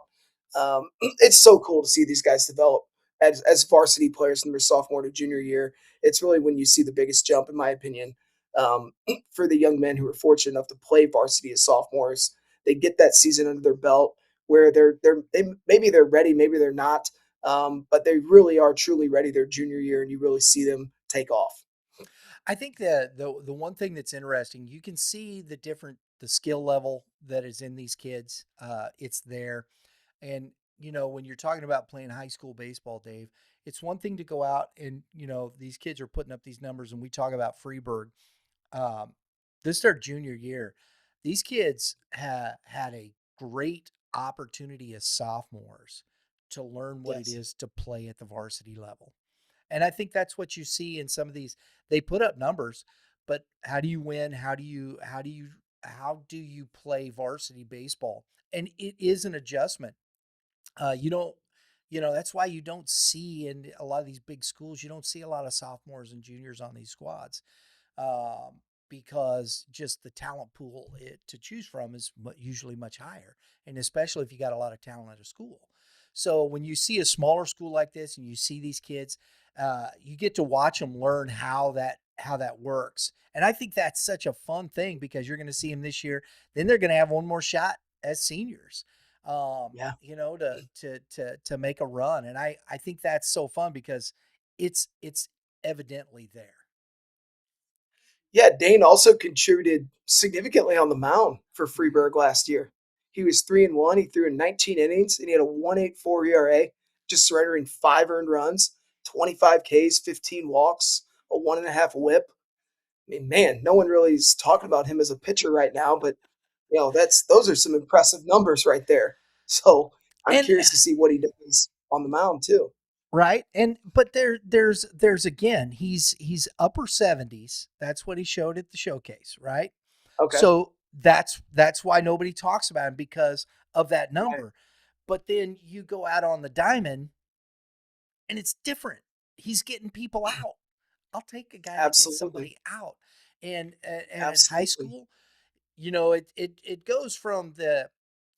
Speaker 1: It's so cool to see these guys develop as varsity players in their sophomore to junior year. It's really when you see the biggest jump, in my opinion, um, for the young men who are fortunate enough to play varsity as sophomores. They get that season under their belt where they maybe they're ready, maybe they're not, but they really are truly ready their junior year, and you really see them take off.
Speaker 2: I think the one thing that's interesting, you can see the skill level that is in these kids. It's there. And, when you're talking about playing high school baseball, Dave, it's one thing to go out and, these kids are putting up these numbers and we talk about Freeburg. Um, this is their junior year. These kids had a great opportunity as sophomores to learn what it
Speaker 1: Yes.
Speaker 2: is to play at the varsity level. And I think that's what you see in some of these. They put up numbers, but how do you win? How do you play varsity baseball? And it is an adjustment. You don't, that's why you don't see in a lot of these big schools, you don't see a lot of sophomores and juniors on these squads, um, because just the talent pool to choose from is usually much higher, and especially if you got a lot of talent at a school. So when you see a smaller school like this and you see these kids, you get to watch them learn how that works, and I think that's such a fun thing because you're going to see them this year. Then they're going to have one more shot as seniors,
Speaker 1: Yeah.
Speaker 2: to make a run, and I think that's so fun because it's evidently there.
Speaker 1: Yeah, Dane also contributed significantly on the mound for
Speaker 2: Mhm.
Speaker 1: Freeburg last year. He was 3-1. He threw in 19 innings and he had a 1.84 ERA, just surrendering 5 earned runs, 25 Ks, 15 walks, a 1.5 WHIP. I mean, man, no one really is talking about him as a pitcher right now, but that's those are some impressive numbers right there. So I'm
Speaker 2: And
Speaker 1: curious to see what he does on the mound too.
Speaker 2: right, and but there's again, he's upper 70s. That's what he showed at the showcase, right?
Speaker 1: Okay.
Speaker 2: So that's why nobody talks about him because of that
Speaker 1: Right.
Speaker 2: number. But then you go out on the diamond and it's different. He's getting people out. I'll take a guy that gets
Speaker 1: Absolutely.
Speaker 2: somebody out. And in high
Speaker 1: Absolutely.
Speaker 2: school, it goes from the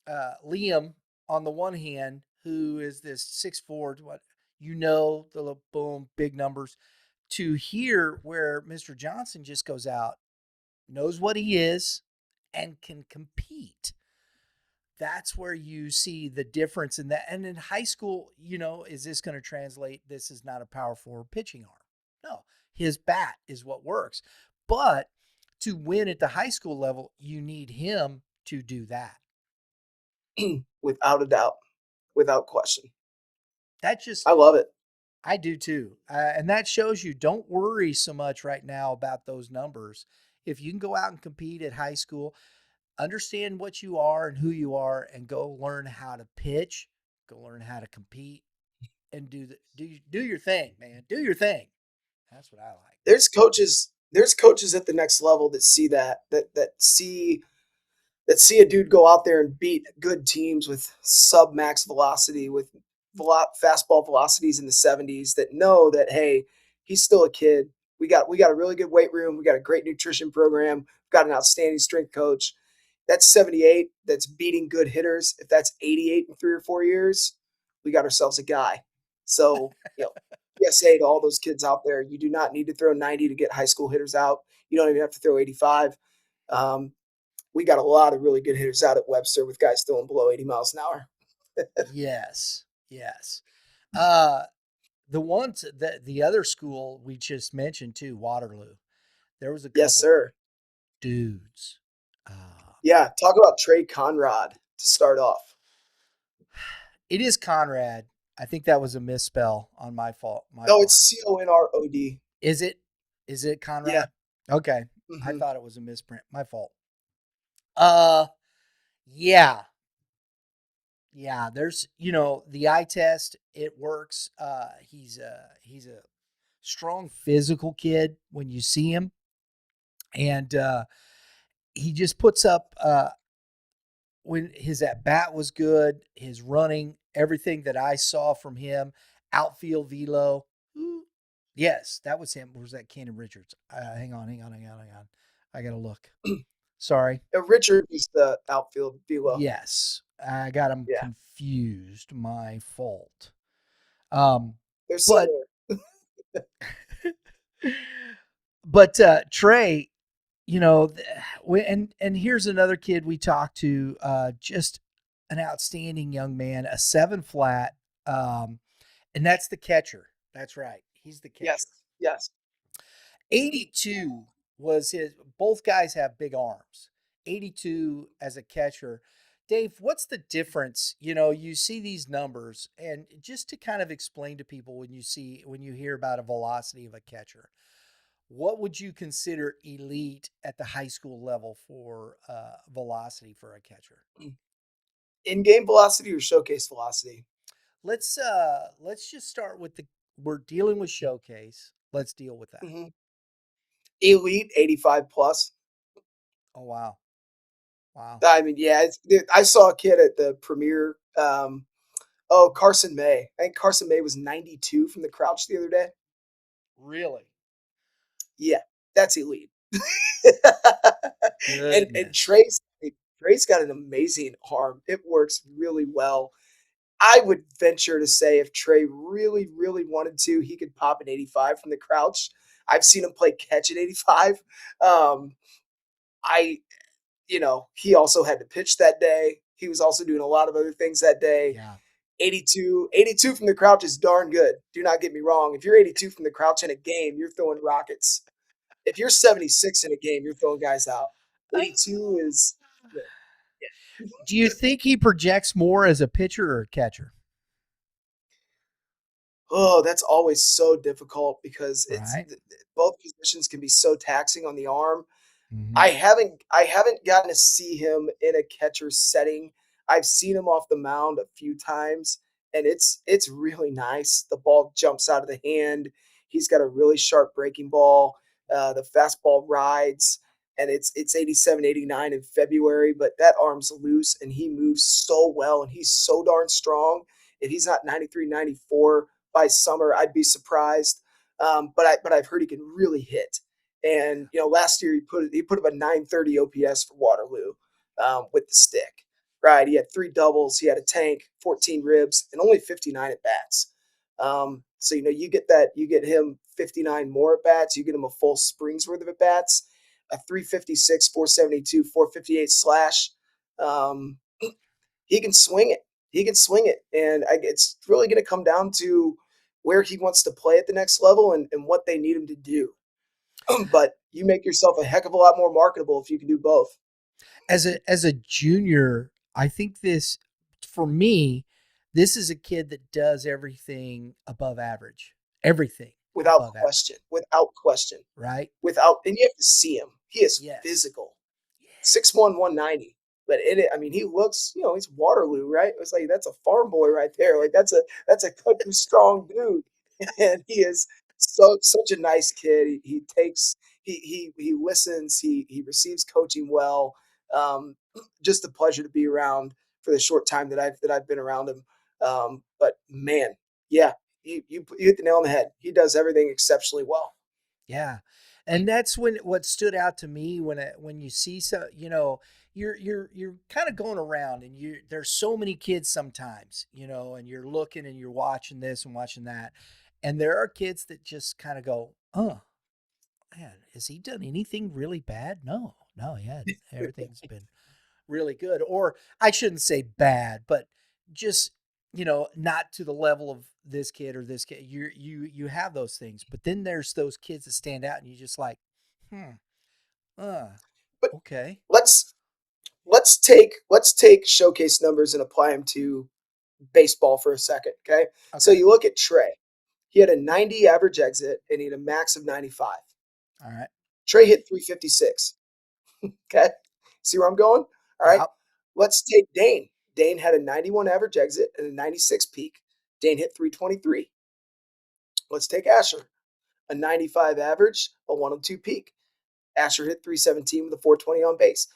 Speaker 2: Liam on the one hand, who is this 6'4", what the little boom, big numbers, to here where Mr. Johnson just goes out, knows what he is, and can compete. that's where you see the difference in that. And in high school, is this going to translate? This is not a power forward pitching arm. No, his bat is what works. But to win at the high school level, you need him to do that.
Speaker 1: Without a doubt, without question.
Speaker 2: That just,
Speaker 1: I love it.
Speaker 2: I do too. And that shows you don't worry so much right now about those numbers. If you can go out and compete at high school, understand what you are and who you are, and go learn how to pitch, go learn how to compete, and do your thing, man. Do your thing. That's what I like.
Speaker 1: There's coaches at the next level that see that see a dude go out there and beat good teams with sub max velocity, with fastball velocities in the 70s, that know that, hey, he's still a kid. We got a really good weight room. We got a great nutrition program. We've got an outstanding strength coach. That's 78. That's beating good hitters. If that's 88 in 3 or 4 years, we got ourselves a guy. So, PSA to all those kids out there, you do not need to throw 90 to get high school hitters out. You don't even have to throw 85. Um, we got a lot of really good hitters out at Webster with guys throwing below 80 miles an hour.
Speaker 2: Yes, yes. Uh, the other school we just mentioned too, Waterloo. There was a
Speaker 1: Yes,
Speaker 2: couple
Speaker 1: sir.
Speaker 2: dudes. Uh,
Speaker 1: Yeah, talk about Trey Conrad to start off.
Speaker 2: it is Conrad. I think that was a misspell on my fault. My
Speaker 1: No,
Speaker 2: part.
Speaker 1: it's Conrod.
Speaker 2: Is it? Is it
Speaker 1: Yeah.
Speaker 2: Conrad? Okay. I
Speaker 1: Hmm.
Speaker 2: thought it was a misprint. My fault. Uh, yeah. Yeah, there's, the eye test, it works. He's a strong physical kid when you see him, and he just puts up when his at bat was good, his running, everything that I saw from him, outfield velo. Yes, that was him. Or was that Cannon Richards? Hang on. I gotta look. Sorry.
Speaker 1: Richard is the outfield velo.
Speaker 2: Yes, I got him
Speaker 1: Yeah,
Speaker 2: confused. My fault. Um,
Speaker 1: they're
Speaker 2: but
Speaker 1: similar.
Speaker 2: Trey, you know, and here's another kid we talked to, just an outstanding young man, a seven flat, and that's the catcher. That's right, he's the catcher.
Speaker 1: Yes, yes.
Speaker 2: 82 was his. Both guys have big arms. 82 as a catcher. Dave, what's the difference? You see these numbers, and just to kind of explain to people when you hear about a velocity of a catcher, what would you consider elite at the high school level for velocity for a catcher?
Speaker 1: In-game velocity or showcase velocity?
Speaker 2: Let's just start with the we're dealing with showcase. Let's deal with that.
Speaker 1: Hmm. Elite 85 plus.
Speaker 2: Oh wow. Wow.
Speaker 1: I mean, yeah, dude, I saw a kid at the premiere. Carson May. I think Carson May was 92 from the crouch the other day.
Speaker 2: Really?
Speaker 1: Yeah, that's elite. and
Speaker 2: Goodness.
Speaker 1: Trey's got an amazing arm. It works really well. I would venture to say if Trey really, really wanted to, he could pop an 85 from the crouch. I've seen him play catch at 85. Um, I, he also had to pitch that day. He was also doing a lot of other things that day.
Speaker 2: Yeah.
Speaker 1: 82 from the crouch is darn good. Do not get me wrong. If you're 82 from the crouch in a game, you're throwing rockets. If you're 76 in a game, you're throwing guys out. 82 is good. Yeah.
Speaker 2: Do you think he projects more as a pitcher or a catcher?
Speaker 1: Oh, that's always so difficult because
Speaker 2: Right.
Speaker 1: both positions can be so taxing on the arm.
Speaker 2: Mm-hmm.
Speaker 1: I haven't gotten to see him in a catcher setting. I've seen him off the mound a few times, and it's really nice. The ball jumps out of the hand. He's got a really sharp breaking ball. The fastball rides, and it's 87, 89 in February, but that arm's loose and he moves so well and he's so darn strong. If he's not 93, 94 by summer, I'd be surprised. But I've heard he can really hit. And last year he put up a 930 OPS for Waterloo with the stick. Right, he had 3 doubles, he had a tank, 14 ribs, and only 59 at bats. So you get him 59 more at bats, you get him a full spring's worth of at bats, a 356, 472, 458 slash. Um, he can swing it. He can swing it, and it's really going to come down to where he wants to play at the next level and what they need him to do. But you make yourself a heck of a lot more marketable if you can do both
Speaker 2: As a junior, I think this for me, this is a kid that does everything above average. Everything
Speaker 1: without
Speaker 2: above
Speaker 1: question.
Speaker 2: average,
Speaker 1: Without question.
Speaker 2: right?
Speaker 1: And you have to see him. He is
Speaker 2: Yes.
Speaker 1: physical.
Speaker 2: Yes.
Speaker 1: 6'1", 190. But I mean, he looks, he's Waterloo, right? It's like that's a farm boy right there. Like that's a country strong dude, and he is such a nice kid. He takes he listens. He receives coaching well. Um, just a pleasure to be around for the short time that I've been around him. But man, yeah, you hit the nail on the head. He does everything exceptionally well.
Speaker 2: Yeah. And that's when what stood out to me when you see so you're kind of going around and you there's so many kids sometimes, and you're looking and you're watching this and watching that. And there are kids that just kind of go, "Oh, man, has he done anything really bad?" No. No, yeah. Everything's been really good. Or I shouldn't say bad, but just not to the level of this kid or this kid. You have those things, but then there's those kids that stand out, and you just like, hmm, uh,
Speaker 1: But
Speaker 2: okay,
Speaker 1: let's let's take showcase numbers and apply them to baseball for a second. Okay, so
Speaker 2: okay,
Speaker 1: you look at Trey. He had a 90 average exit and he had a max of 95.
Speaker 2: all right,
Speaker 1: Trey hit 356. Okay, see where I'm going? All right,
Speaker 2: yeah,
Speaker 1: let's take Dane. Dane had a 91 average exit and a 96 peak. Dane hit 323. Let's take Asher. A 95 average, a 102 peak. Asher hit 317 with a 420 on base.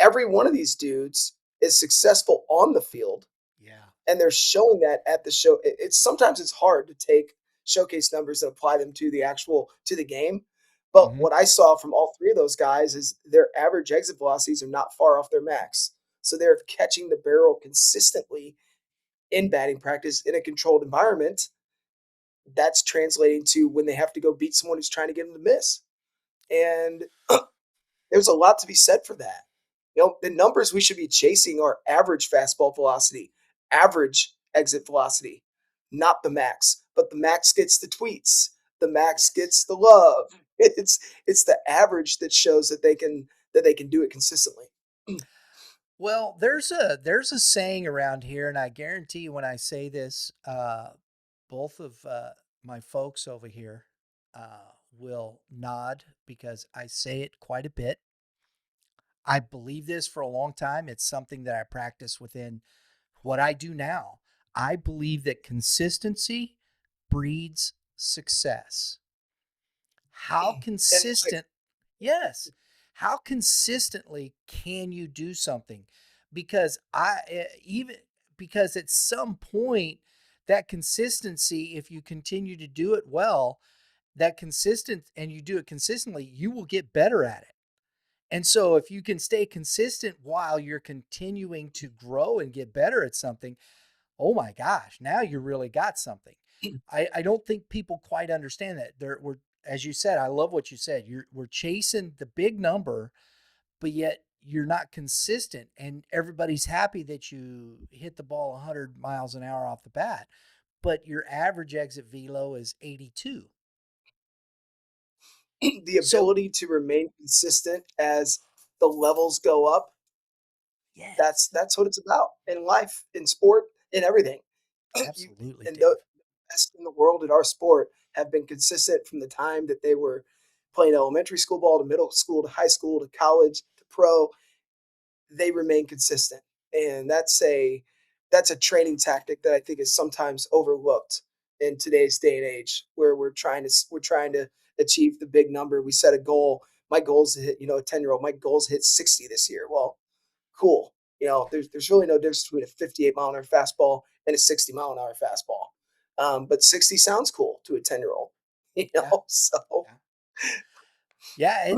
Speaker 1: Every one of these dudes is successful on the field,
Speaker 2: yeah,
Speaker 1: and they're showing that at the show. It's sometimes it's hard to take showcase numbers and apply them to the game. But
Speaker 2: hmm
Speaker 1: what I saw from all three of those guys is their average exit velocities are not far off their max. So they're catching the barrel consistently in batting practice in a controlled environment. That's translating to when they have to go beat someone who's trying to get them to miss. And there's a lot to be said for that. The numbers we should be chasing are average fastball velocity, average exit velocity, not the max. But the max gets the tweets, the max
Speaker 2: yes.
Speaker 1: gets the love. It's the average that shows that they can do it consistently.
Speaker 2: Well, there's a saying around here, and I guarantee you when I say this, both of my folks over here will nod because I say it quite a bit. I believe this for a long time. It's something that I practice within what I do now. I believe that consistency breeds success. How
Speaker 1: And like,
Speaker 2: consistent, yes, how consistently can you do something? Because even because at some point, that consistency, if you continue to do it well, that consistent and you do it consistently, you will get better at it. And so if you can stay consistent while you're continuing to grow and get better at something, oh my gosh, now you really got something. I don't think people quite understand that. We're, as you said, I love what you said. We're chasing the big number, but yet you're not consistent, and everybody's happy that you hit the ball 100 miles an hour off the bat, but your average exit velo is 82.
Speaker 1: the
Speaker 2: So
Speaker 1: ability to remain consistent as the levels go up, that's
Speaker 2: yes,
Speaker 1: that's what it's about in life, in sport, in everything. you
Speaker 2: absolutely,
Speaker 1: and the
Speaker 2: Dave.
Speaker 1: best in the world at our sport have been consistent from the time that they were playing elementary school ball to middle school to high school to college to pro. They remain consistent, and that's a training tactic that I think is sometimes overlooked in today's day and age, where we're trying to achieve the big number. We set a goal. My goal is to hit, a 10-year-old. My goal is to hit 60 this year. Well, cool. There's really no difference between a 58 mile an hour fastball and a 60 mile an hour fastball. But 60 sounds cool to a 10-year-old.
Speaker 2: Yeah,
Speaker 1: So
Speaker 2: yeah, yeah.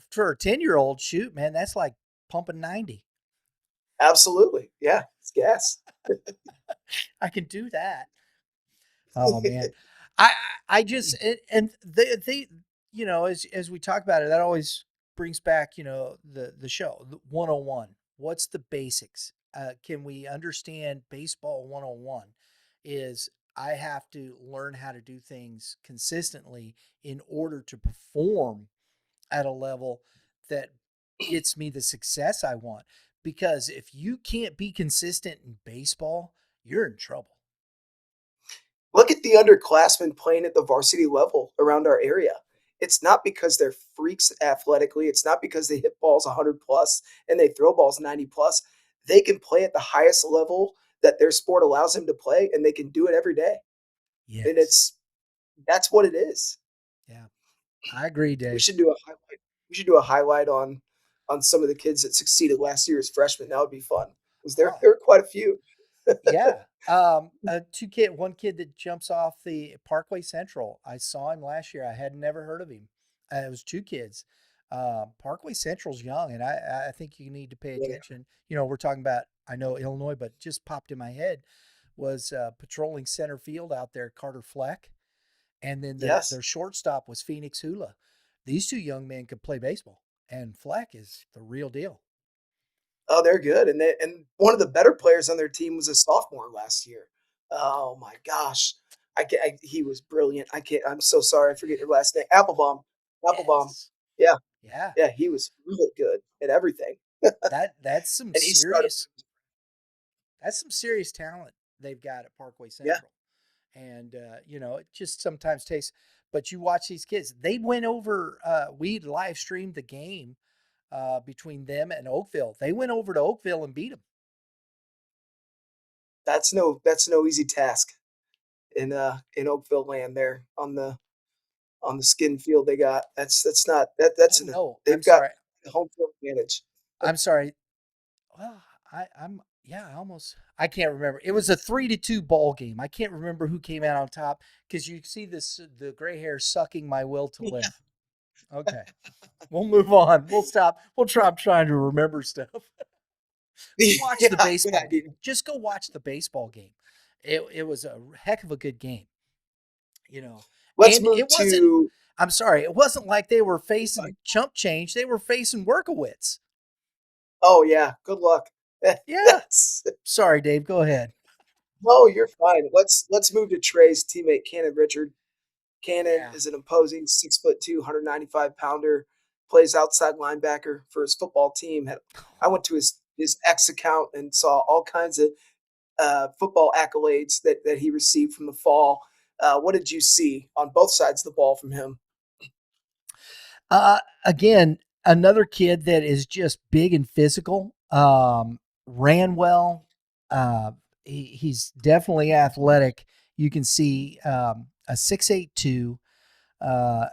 Speaker 2: For a 10-year-old. Shoot, man, that's like pumping 90.
Speaker 1: absolutely, yeah, it's gas.
Speaker 2: I can do that. Oh man, I I just and they as we talk about it, that always brings back the show the 101. What's the basics? can we understand baseball 101 is I have to learn how to do things consistently in order to perform at a level that gets me the success I want. Because if you can't be consistent in baseball, you're in trouble.
Speaker 1: Look at the underclassmen playing at the varsity level around our area. It's not because they're freaks athletically. It's not because they hit balls 100 plus and they throw balls 90 plus. They can play at the highest level that their sport allows them to play, and they can do it every day. And
Speaker 2: Yes.
Speaker 1: that's what it is.
Speaker 2: Yeah. I agree,
Speaker 1: We
Speaker 2: Dave.
Speaker 1: should do a highlight. We should do a highlight on some of the kids that succeeded last year as freshmen. That would be fun because there
Speaker 2: Oh,
Speaker 1: there are quite a few.
Speaker 2: yeah. One kid that jumps off the Parkway Central. I saw him last year. I had never heard of him. It was two kids. Parkway Central's young, and I think you need to pay
Speaker 1: Yeah.
Speaker 2: attention. You know, we're talking about, I know Illinois, but just popped in my head was patrolling center field out there, Carter Fleck, and then
Speaker 1: Yes.
Speaker 2: their shortstop was Phoenix Hula. These two young men could play baseball, and Fleck is the real deal.
Speaker 1: Oh, they're good, and one of the better players on their team was a sophomore last year. Oh my gosh, he was brilliant. I can't. I'm so sorry. I forget your last name. Applebaum. Applebaum.
Speaker 2: Yes.
Speaker 1: Yeah,
Speaker 2: Yeah.
Speaker 1: yeah. He was really good at everything,
Speaker 2: That's some
Speaker 1: and he started.
Speaker 2: serious that's some serious talent they've got at Parkway
Speaker 1: Yeah,
Speaker 2: Central. And you know, it just sometimes takes, but you watch these kids. They went over we live streamed the game between them and Oakville. They went over to Oakville and beat them.
Speaker 1: that's no easy task in Oakville land there on the skin field they got. That's not
Speaker 2: Oh
Speaker 1: that's an
Speaker 2: no, I'm
Speaker 1: they've got
Speaker 2: sorry.
Speaker 1: the home field advantage.
Speaker 2: I'm sorry. Well, I'm yeah, I can't remember. It was a 3-2 ball game. I can't remember who came out on top because you see this the gray hair sucking my will to live. Okay. We'll move on. We'll stop. We'll stop trying to remember stuff. Watch the
Speaker 1: Yeah, yeah.
Speaker 2: baseball game. Just go watch the baseball game. It was a heck of a good game, you know.
Speaker 1: Let's
Speaker 2: And
Speaker 1: move
Speaker 2: it wasn't,
Speaker 1: to.
Speaker 2: I'm sorry, it wasn't like they were facing chump change. They were facing Workowitz.
Speaker 1: Oh yeah, good luck.
Speaker 2: Yeah.
Speaker 1: That's
Speaker 2: Sorry, Dave. Go ahead.
Speaker 1: no, you're fine. Let's move to Trey's teammate Cannon Richard. Cannon
Speaker 2: Yeah.
Speaker 1: is an imposing 6'2", 195-pounder. Plays outside linebacker for his football team. I went to his X account and saw all kinds of football accolades that he received from the fall. What did you see on both sides of the ball from him?
Speaker 2: Again, another kid that is just big and physical. Ran well. He's definitely athletic. You can see a 6'8" uh,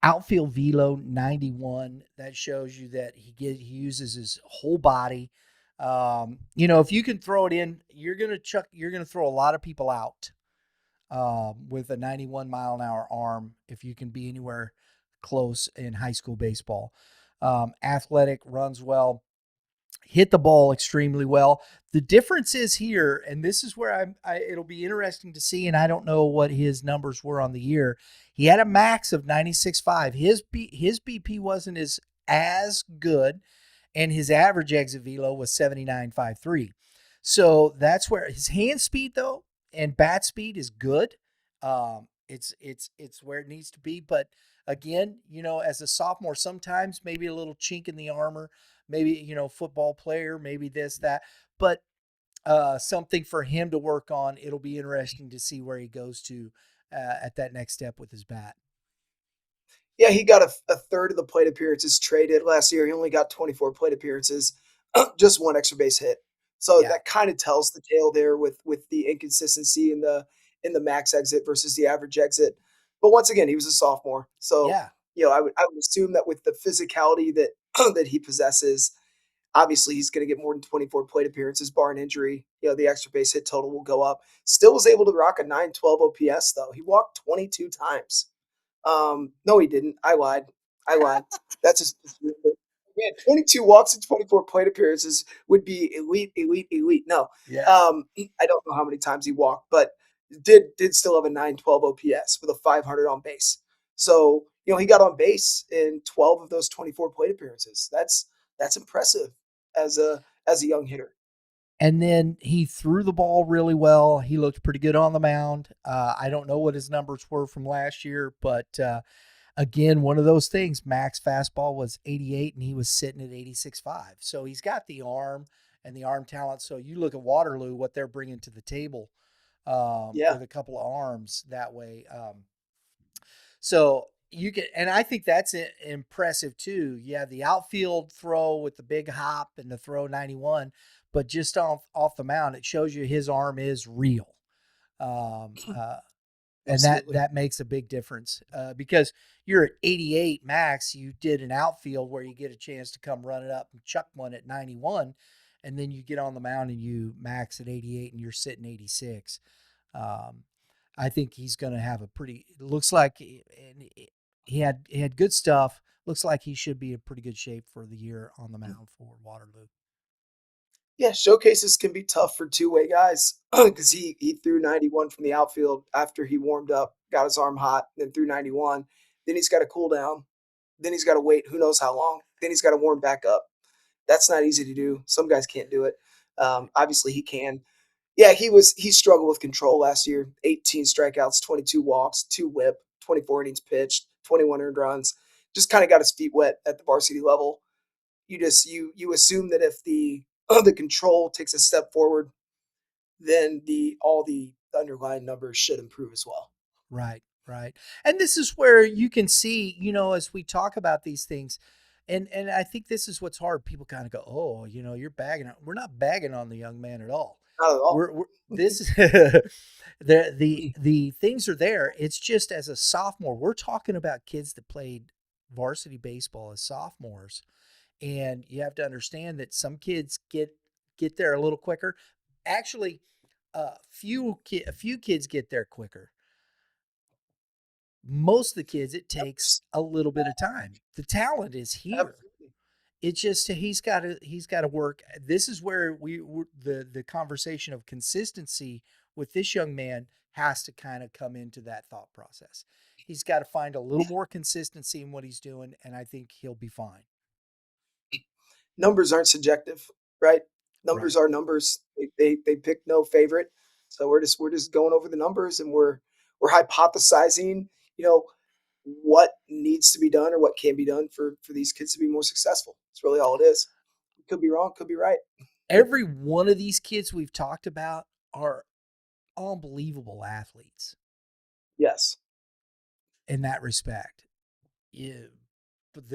Speaker 2: outfield velo 91. That shows you that he uses his whole body. You know, if you can throw it in, you're gonna throw a lot of people out with a 91-mile-an-hour arm if you can be anywhere close in high school baseball. Athletic, runs well, hit the ball extremely well. The difference is here, and this is where it'll be interesting to see, and I don't know what his numbers were on the year. He had a max of 96.5. His BP wasn't as good, and his average exit velo was 79.53. So that's where his hand speed though and bat speed is good. It's where it needs to be. But again, you know, as a sophomore, sometimes maybe a little chink in the armor, maybe football player, maybe this that, but something for him to work on. It'll be interesting to see where he goes to at that next step with his bat.
Speaker 1: Yeah, he got a third of the plate appearances traded last year. He only got 24 plate appearances, just one extra base hit. So
Speaker 2: Yeah,
Speaker 1: that kind of tells the tale there with the inconsistency in the max exit versus the average exit. But once again, he was a sophomore, so
Speaker 2: yeah,
Speaker 1: I would assume that with the physicality that that he possesses, obviously he's going to get more than 24 plate appearances, bar an injury. The extra base hit total will go up. Still was able to rock a 912 OPS though. He walked 22 times. No, he didn't. I lied. I lied. That's his man. 22 walks and 24 plate appearances would be elite, elite, elite. No,
Speaker 2: yes.
Speaker 1: I don't know how many times he walked, but did still have a 912 OPS with a 500 on base. So he got on base in 12 of those 24 plate appearances. That's impressive as a young hitter.
Speaker 2: And then he threw the ball really well. He looked pretty good on the mound. I don't know what his numbers were from last year, but again, one of those things. Max fastball was 88, and he was sitting at 86.5. So he's got the arm and the arm talent. So you look at Waterloo, what they're bringing to the table
Speaker 1: Yeah.
Speaker 2: with a couple of arms that way. So you can, and I think that's impressive too. Yeah, the outfield throw with the big hop and the throw 91, but just off the mound, it shows you his arm is real. Um, uh, and
Speaker 1: Absolutely.
Speaker 2: that makes a big difference because you're at 88 max. You did an outfield where you get a chance to come run it up and chuck one at 91, and then you get on the mound and you max at 88 and you're sitting 86. Um, I think he's going to have a pretty. Looks like he had good stuff. Looks like he should be in pretty good shape for the year on the mound for Waterloo.
Speaker 1: Yeah, showcases can be tough for two-way guys because he threw 91 from the outfield after he warmed up, got his arm hot, then threw 91. Then he's got to cool down. Then he's got to wait who knows how long. Then he's got to warm back up. That's not easy to do. Some guys can't do it. Obviously, he can. Yeah, he struggled with control last year. 18 strikeouts, 22 walks, two whip, 24 innings pitched, 21 earned runs. Just kind of got his feet wet at the varsity level. You assume that if the the control takes a step forward, then the underlying numbers should improve as well.
Speaker 2: Right, right. And this is where you can see, as we talk about these things, and I think this is what's hard. People kind of go, "Oh, you're bagging on." We're not bagging on the young man at all.
Speaker 1: Not at all.
Speaker 2: We're this is the things are there. It's just as a sophomore, we're talking about kids that played varsity baseball as sophomores, and you have to understand that some kids get there a little quicker. Actually, a few kids get there quicker. Most of the kids, it takes
Speaker 1: Numbers.
Speaker 2: a little bit of time. The talent is here.
Speaker 1: Absolutely.
Speaker 2: It's just he's got to work. This is where the conversation of consistency with this young man has to kind of come into that thought process. He's got to find a little
Speaker 1: Yeah.
Speaker 2: more consistency in what he's doing, and I think he'll be fine.
Speaker 1: Numbers aren't subjective, right? Numbers
Speaker 2: Right.
Speaker 1: are numbers. They pick no favorite. So we're just going over the numbers and we're hypothesizing, you know, what needs to be done or what can be done for these kids to be more successful. It's really all it is. Could be wrong, could be right.
Speaker 2: Every one of these kids we've talked about are unbelievable athletes
Speaker 1: Yes.
Speaker 2: in that respect. Yeah, but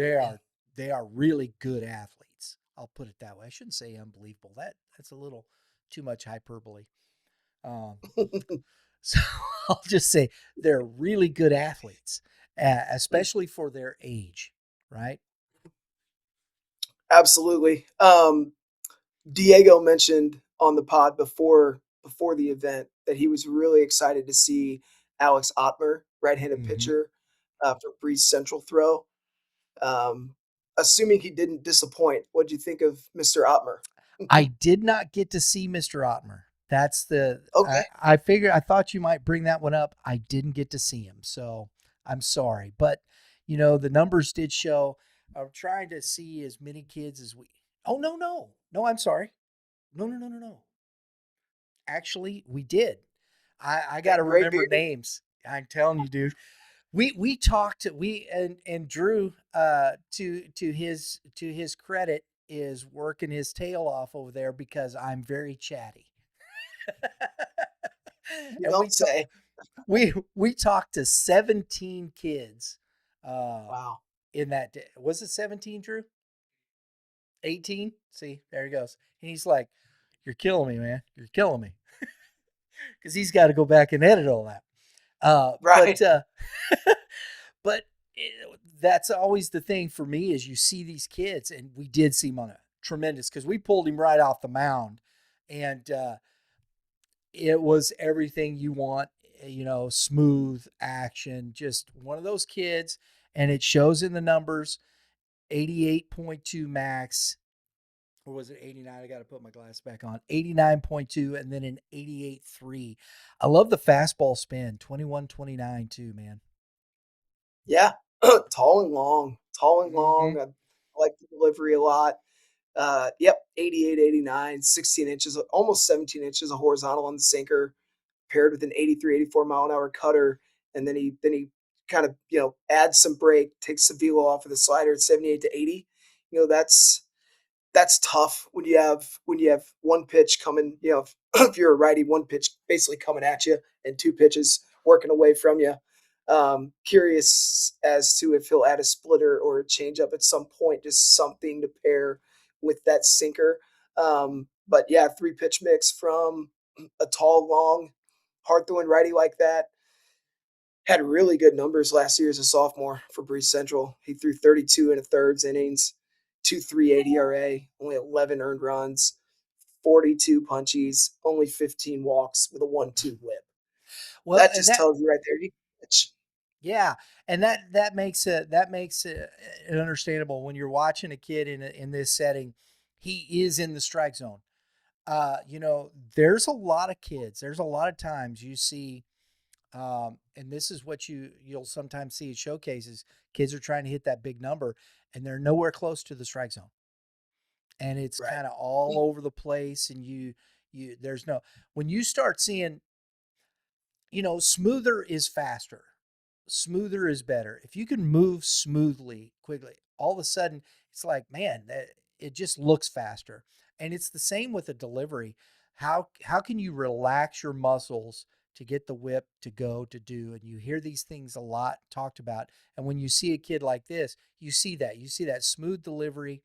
Speaker 2: they are really good athletes. I'll put it that way. I shouldn't say unbelievable. That's a little too much hyperbole. Um, so I'll just say they're really good athletes, especially for their age, right?
Speaker 1: Absolutely. Diego mentioned on the pod before the event that he was really excited to see Alex Ottmer, right-handed
Speaker 2: Mm-hmm.
Speaker 1: pitcher, for Breeze Central throw. Um, Assuming he didn't disappoint, what do you think of Mr. Ottmer?
Speaker 2: I did not get to see Mr. Ottmer. That's the
Speaker 1: Okay,
Speaker 2: I figured I thought you might bring that one up. I didn't get to see him, so I'm sorry. But the numbers did show. I'm trying to see as many kids as we. Oh no! I'm sorry. No. Actually, we did. I got
Speaker 1: that
Speaker 2: to
Speaker 1: gray
Speaker 2: remember
Speaker 1: beard.
Speaker 2: names. I'm telling you, dude. We talked we and Drew to his credit is working his tail off over there because I'm very chatty.
Speaker 1: You
Speaker 2: And
Speaker 1: don't say.
Speaker 2: we talked to 17 kids um
Speaker 1: Wow.
Speaker 2: in that day. Was it 17, Drew? 18? See, there he goes. And he's like, "You're killing me, man. You're killing me." Cuz he's got to go back and edit all that. Uh but
Speaker 1: Right.
Speaker 2: uh But that's always the thing for me is you see these kids, and we did see him on a tremendous because we pulled him right off the mound, and it was everything you want. Smooth action, just one of those kids, and it shows in the numbers. 88.2 max, or was it 89? I got to put my glass back on. 89.2, and then an 88.3. I love the fastball spin. 21-29 too, man.
Speaker 1: Yeah. Tall and long. Tall and
Speaker 2: Mm-hmm.
Speaker 1: long. I like the delivery a lot. Yep, 88, 89, 16 inches, almost 17 inches of horizontal on the sinker, paired with an 83, 84 mile an hour cutter. And then he kind of, adds some break, takes some velo off of the slider at 78 to 80. That's tough when you have one pitch coming, if you're a righty, one pitch basically coming at you and two pitches working away from you. Curious as to if he'll add a splitter or a changeup at some point, just something to pair with that sinker. But yeah, three pitch mix from a tall, long, hard throwing righty like that. Had really good numbers last year as a sophomore for Breeze Central. He threw 32 and a thirds innings, 2.38 ERA, only 11 earned runs, 42 punchies, only 15 walks with a 1-2 whip.
Speaker 2: Well,
Speaker 1: That
Speaker 2: and
Speaker 1: just
Speaker 2: that
Speaker 1: tells you right there.
Speaker 2: yeah, and that makes it understandable when you're watching a kid in this setting. He is in the strike zone. There's a lot of kids. There's a lot of times you see, and this is what you'll sometimes see at showcases. Kids are trying to hit that big number, and they're nowhere close to the strike zone, and it's
Speaker 1: Right.
Speaker 2: kind of all over the place. And there's no when you start seeing, smoother is faster. Smoother is better. If you can move smoothly, quickly, all of a sudden it's like, man, it just looks faster. And it's the same with a delivery. How can you relax your muscles to get the whip to go to do? And you hear these things a lot talked about. And when you see a kid like this, you see that. You see that smooth delivery.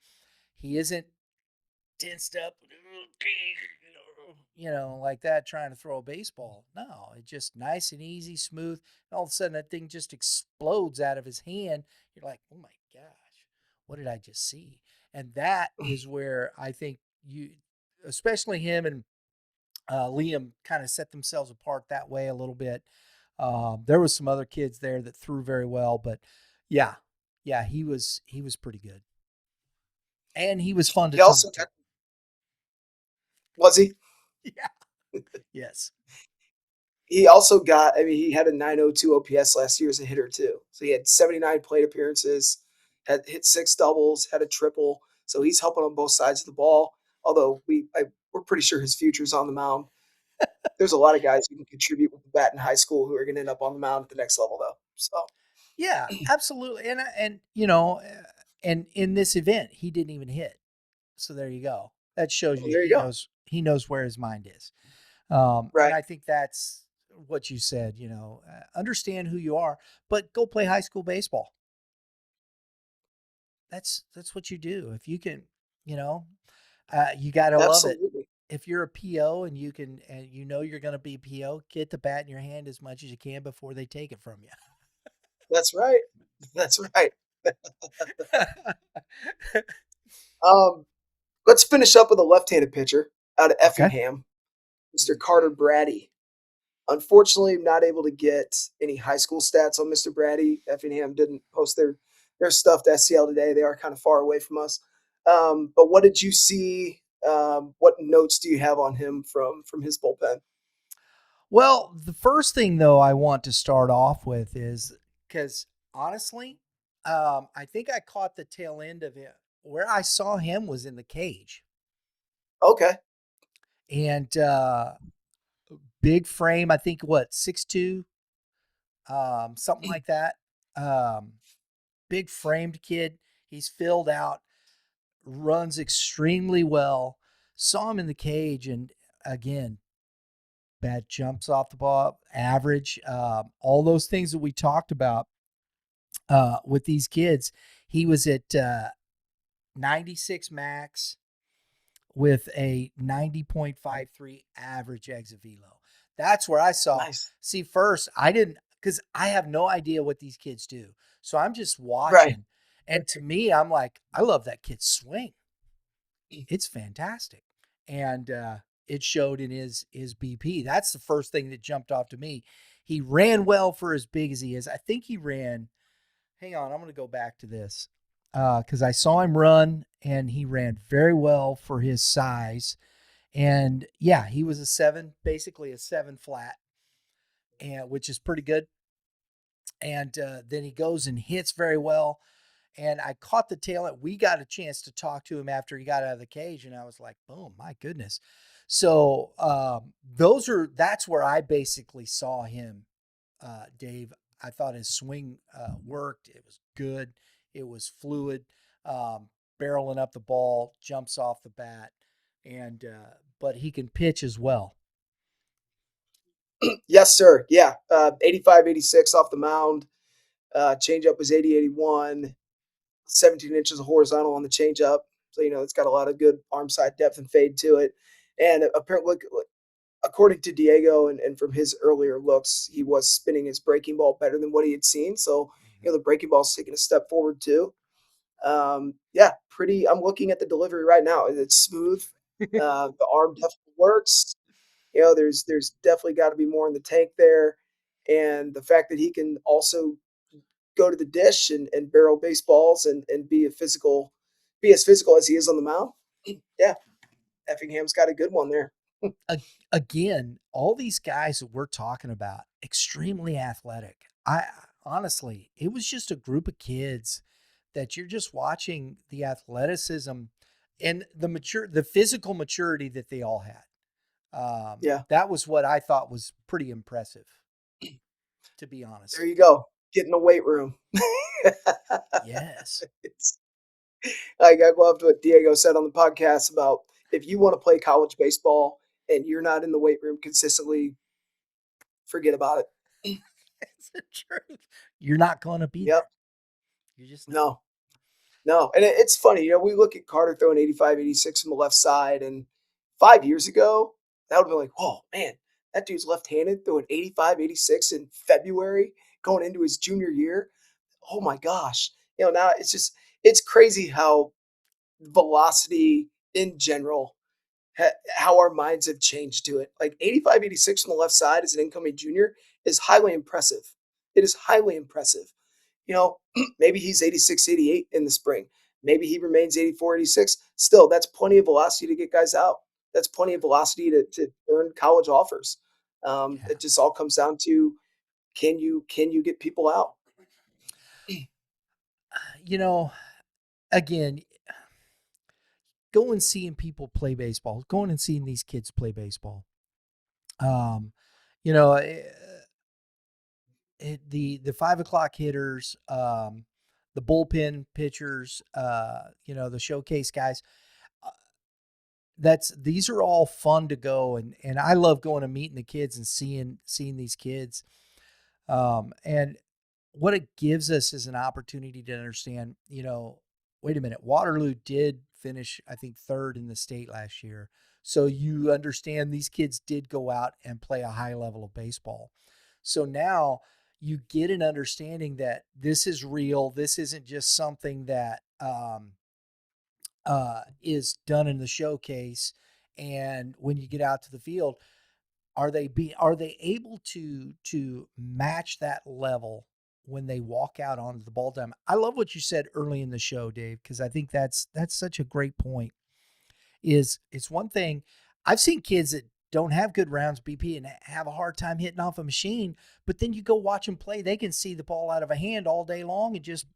Speaker 2: He isn't tensed up, like that, trying to throw a baseball. No, it's just nice and easy, smooth. And all of a sudden, that thing just explodes out of his hand. You're like, oh my gosh, what did I just see? And that is where I think especially him and Liam, kind of set themselves apart that way a little bit. There was some other kids there that threw very well, but yeah, yeah, he was pretty good, and he was fun to
Speaker 1: He also
Speaker 2: talk to.
Speaker 1: got, was he?
Speaker 2: Yeah. Yes.
Speaker 1: He also got, I mean, he had a 902 OPS last year as a hitter too. So he had 79 plate appearances, had hit six doubles, had a triple. So he's helping on both sides of the ball. Although we're pretty sure his future's on the mound. There's a lot of guys who can contribute with the bat in high school who are going to end up on the mound at the next level though. So
Speaker 2: Yeah, absolutely. And in this event, he didn't even hit. So there you go. That shows
Speaker 1: well,
Speaker 2: you
Speaker 1: there you go.
Speaker 2: he knows where his mind is. And
Speaker 1: Right.
Speaker 2: I think that's what you said. Understand who you are, but go play high school baseball. That's what you do. If you can, you know, you got to love it.
Speaker 1: Absolutely.
Speaker 2: If you're a PO and you're going to be PO, get the bat in your hand as much as you can before they take it from
Speaker 1: That's right. That's right.
Speaker 2: you.
Speaker 1: Um, let's finish up with a left-handed pitcher out of
Speaker 2: Okay.
Speaker 1: Effingham, Mr. Carter Brady. Unfortunately, I'm not able to get any high school stats on Mr. Brady. Effingham didn't post their stuff to SCL today. They are kind of far away from us. But what did you see? What notes do you have on him from his bullpen?
Speaker 2: Well, the first thing though I want to start off with is because honestly, I think I caught the tail end of it. Where I saw him was in the cage,
Speaker 1: Okay,
Speaker 2: and big frame. I think what 6'2", something like that. Um, Big framed kid. He's filled out, runs extremely well. Saw him in the cage, and again, bad jumps off the ball, average, all those things that we talked about with these kids. He was at 96 max with a 90.53 average exit velo. That's where I saw.
Speaker 1: nice.
Speaker 2: See, first, I didn't, because I have no idea what these kids do. So I'm just
Speaker 1: Right.
Speaker 2: watching. And to me, I'm like, I love that kid's swing. It's fantastic. And it showed in his BP. That's the first thing that jumped off to me. He ran well for as big as he is. I think he ran. Hang on, I'm going to go back to this because I saw him run and he ran very well for his size. And yeah, he was a 7, basically a 7 flat, and which is pretty good. And then he goes and hits very well. And I caught the tail end. We got a chance to talk to him after he got out of the cage, and I was like, boom, my goodness. So that's where I basically saw him, Dave. I thought his swing worked. It was good. It was fluid, um, barreling up the ball, jumps off the bat, and but he can pitch as well.
Speaker 1: Yes, sir. Yeah. 85, 86 off the mound. Changeup was 80, 81, 17 inches of horizontal on the changeup. So, it's got a lot of good arm side depth and fade to it. And apparently, according to Diego and from his earlier looks, he was spinning his breaking ball better than what he had seen. So, the breaking ball's taking a step forward too. Yeah, pretty. I'm looking at the delivery right now. It's smooth. The arm definitely works. There's definitely got to be more in the tank there, and the fact that he can also go to the dish and barrel baseballs and be as physical as he is on the mound. Yeah, Effingham's got a good one there.
Speaker 2: Again, all these guys that we're talking about, extremely athletic. I honestly, it was just a group of kids that you're just watching the athleticism and the physical maturity that they all had.
Speaker 1: Yeah,
Speaker 2: That was what I thought was pretty impressive, to be
Speaker 1: there
Speaker 2: honest.
Speaker 1: you go. Get in the weight room.
Speaker 2: Yes.
Speaker 1: It's like I loved what Diego said on the podcast about if you want to play college baseball and you're not in the weight room consistently, forget about it.
Speaker 2: It's the truth. You're not going to be
Speaker 1: Yep.
Speaker 2: there. You're just not.
Speaker 1: No, no. And it's funny, we look at Carter throwing 85, 86 from the left side, and 5 years ago, that would have been like, whoa, man, that dude's left handed throwing 85, 86 in February going into his junior year. Oh my gosh. Now it's crazy how velocity in general, how our minds have changed to it. Like 85, 86 on the left side as an incoming junior is highly impressive. It is highly impressive. Maybe he's 86, 88 in the spring. Maybe he remains 84, 86. Still, that's plenty of velocity to get guys out. That's plenty of velocity to earn college offers.
Speaker 2: Yeah.
Speaker 1: It just all comes down to can you get people out?
Speaker 2: You know, again, going and seeing people play baseball, going and seeing these kids play baseball. Um, you know, the 5 o'clock hitters, the bullpen pitchers, the showcase guys. uh, these are all fun to go, and I love going and meeting the kids and seeing these kids. And what it gives us is an opportunity to understand, wait a minute, Waterloo did finish, I think, third in the state last year. So you understand these kids did go out and play a high level of baseball. So now you get an understanding that this is real. This isn't just something that is done in the showcase. And when you get out to the field, are they able to match that level when they walk out onto the ball diamond? I love what you said early in the show, Dave, because I think that's such a great point. Is it's one thing I've seen kids that don't have good rounds BP and have a hard time hitting off a machine, but then you go watch them play, they can see the ball out of a hand all day long and just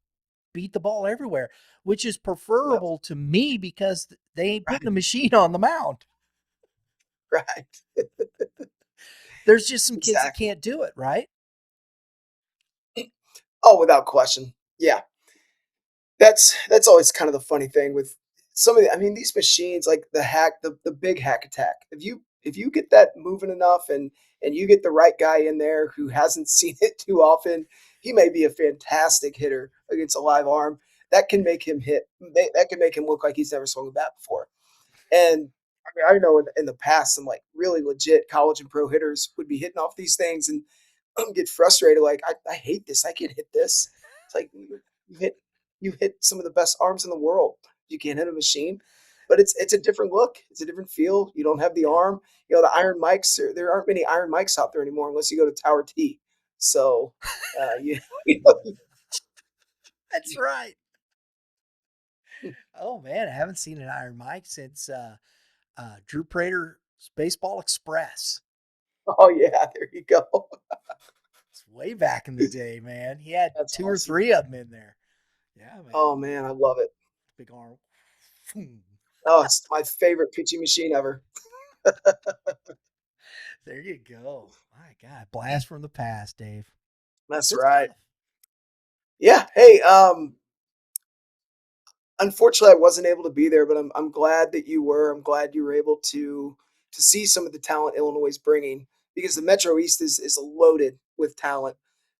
Speaker 2: beat the ball everywhere, which is
Speaker 1: Yep.
Speaker 2: preferable to me because they ain't putting
Speaker 1: Right.
Speaker 2: a machine on the mound.
Speaker 1: Right.
Speaker 2: There's just some kids that
Speaker 1: Exactly.
Speaker 2: can't do it, right?
Speaker 1: Oh, without question. Yeah. That's always kind of the funny thing with some of these machines like the big hack attack. If you get that moving enough and you get the right guy in there who hasn't seen it too often, he may be a fantastic hitter against a live arm. That can make him look like he's never swung a bat before. And I know in the past some like really legit college and pro hitters would be hitting off these things and get frustrated. Like I hate this. I can't hit this. It's like you hit you hit some of the best arms in the world. You can't hit a machine, but it's a different look. It's a different feel. You don't have the
Speaker 2: Yeah.
Speaker 1: arm. The iron mics. There aren't many iron mics out there anymore unless you go to Tower T. So you, you know,
Speaker 2: That's right. Oh man, I haven't seen an Iron Mike since Drew Prater's Baseball Express.
Speaker 1: oh yeah, there you go.
Speaker 2: It's way back in the day, man. He had
Speaker 1: That's
Speaker 2: two or
Speaker 1: awesome.
Speaker 2: three of them in there. Yeah, man.
Speaker 1: Oh man, I love it.
Speaker 2: Big arm.
Speaker 1: Oh, it's my favorite pitching machine ever.
Speaker 2: There you go. My God, blast from the past, Dave.
Speaker 1: That's
Speaker 2: Good
Speaker 1: right.
Speaker 2: stuff.
Speaker 1: Yeah. Hey, unfortunately, I wasn't able to be there, but I'm glad that you were. I'm glad you were able to see some of the talent Illinois is bringing because the Metro East is loaded with talent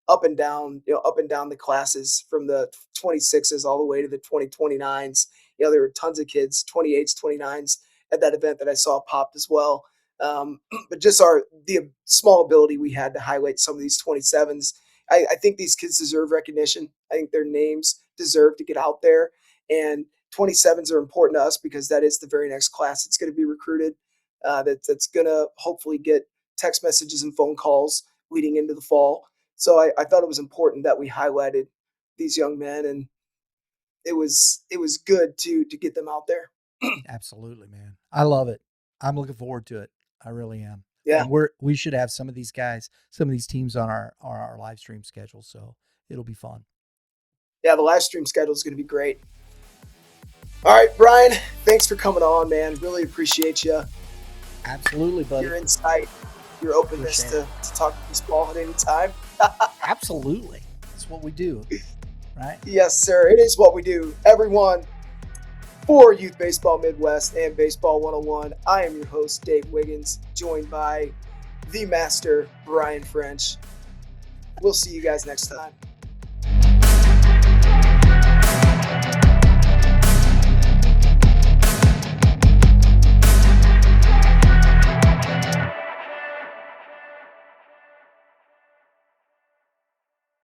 Speaker 1: up and down, up and down the classes from the 26s all the way to the 2029s. There were tons of kids, 28s, 29s at that event that I saw popped as well. But just the small ability we had to highlight some of these 27s. I think these kids deserve recognition. I think their names deserve to get out there, and 27s are important to us because that is the very next class that's going to be recruited. That's going to hopefully get text messages and phone calls leading into the fall. So I thought it was important that we highlighted these young men, and it was good to get them out there.
Speaker 2: Absolutely, man. I love it. I'm looking forward to it. I really am.
Speaker 1: Yeah,
Speaker 2: And we should have some of these guys, some of these teams on our live stream schedule, so it'll be fun.
Speaker 1: yeah. The live stream schedule is going to be great. All right, Brian. Thanks for coming on, man. Really appreciate you,
Speaker 2: Absolutely, buddy.
Speaker 1: your insight, your openness
Speaker 2: Appreciate it.
Speaker 1: to talk baseball at any time.
Speaker 2: Absolutely. That's what we do, right?
Speaker 1: Yes, sir. It is what we do. Everyone, for Youth Baseball Midwest and Baseball 101, I am your host, Dave Wiggins, joined by the master, Brian French. We'll see you guys next time.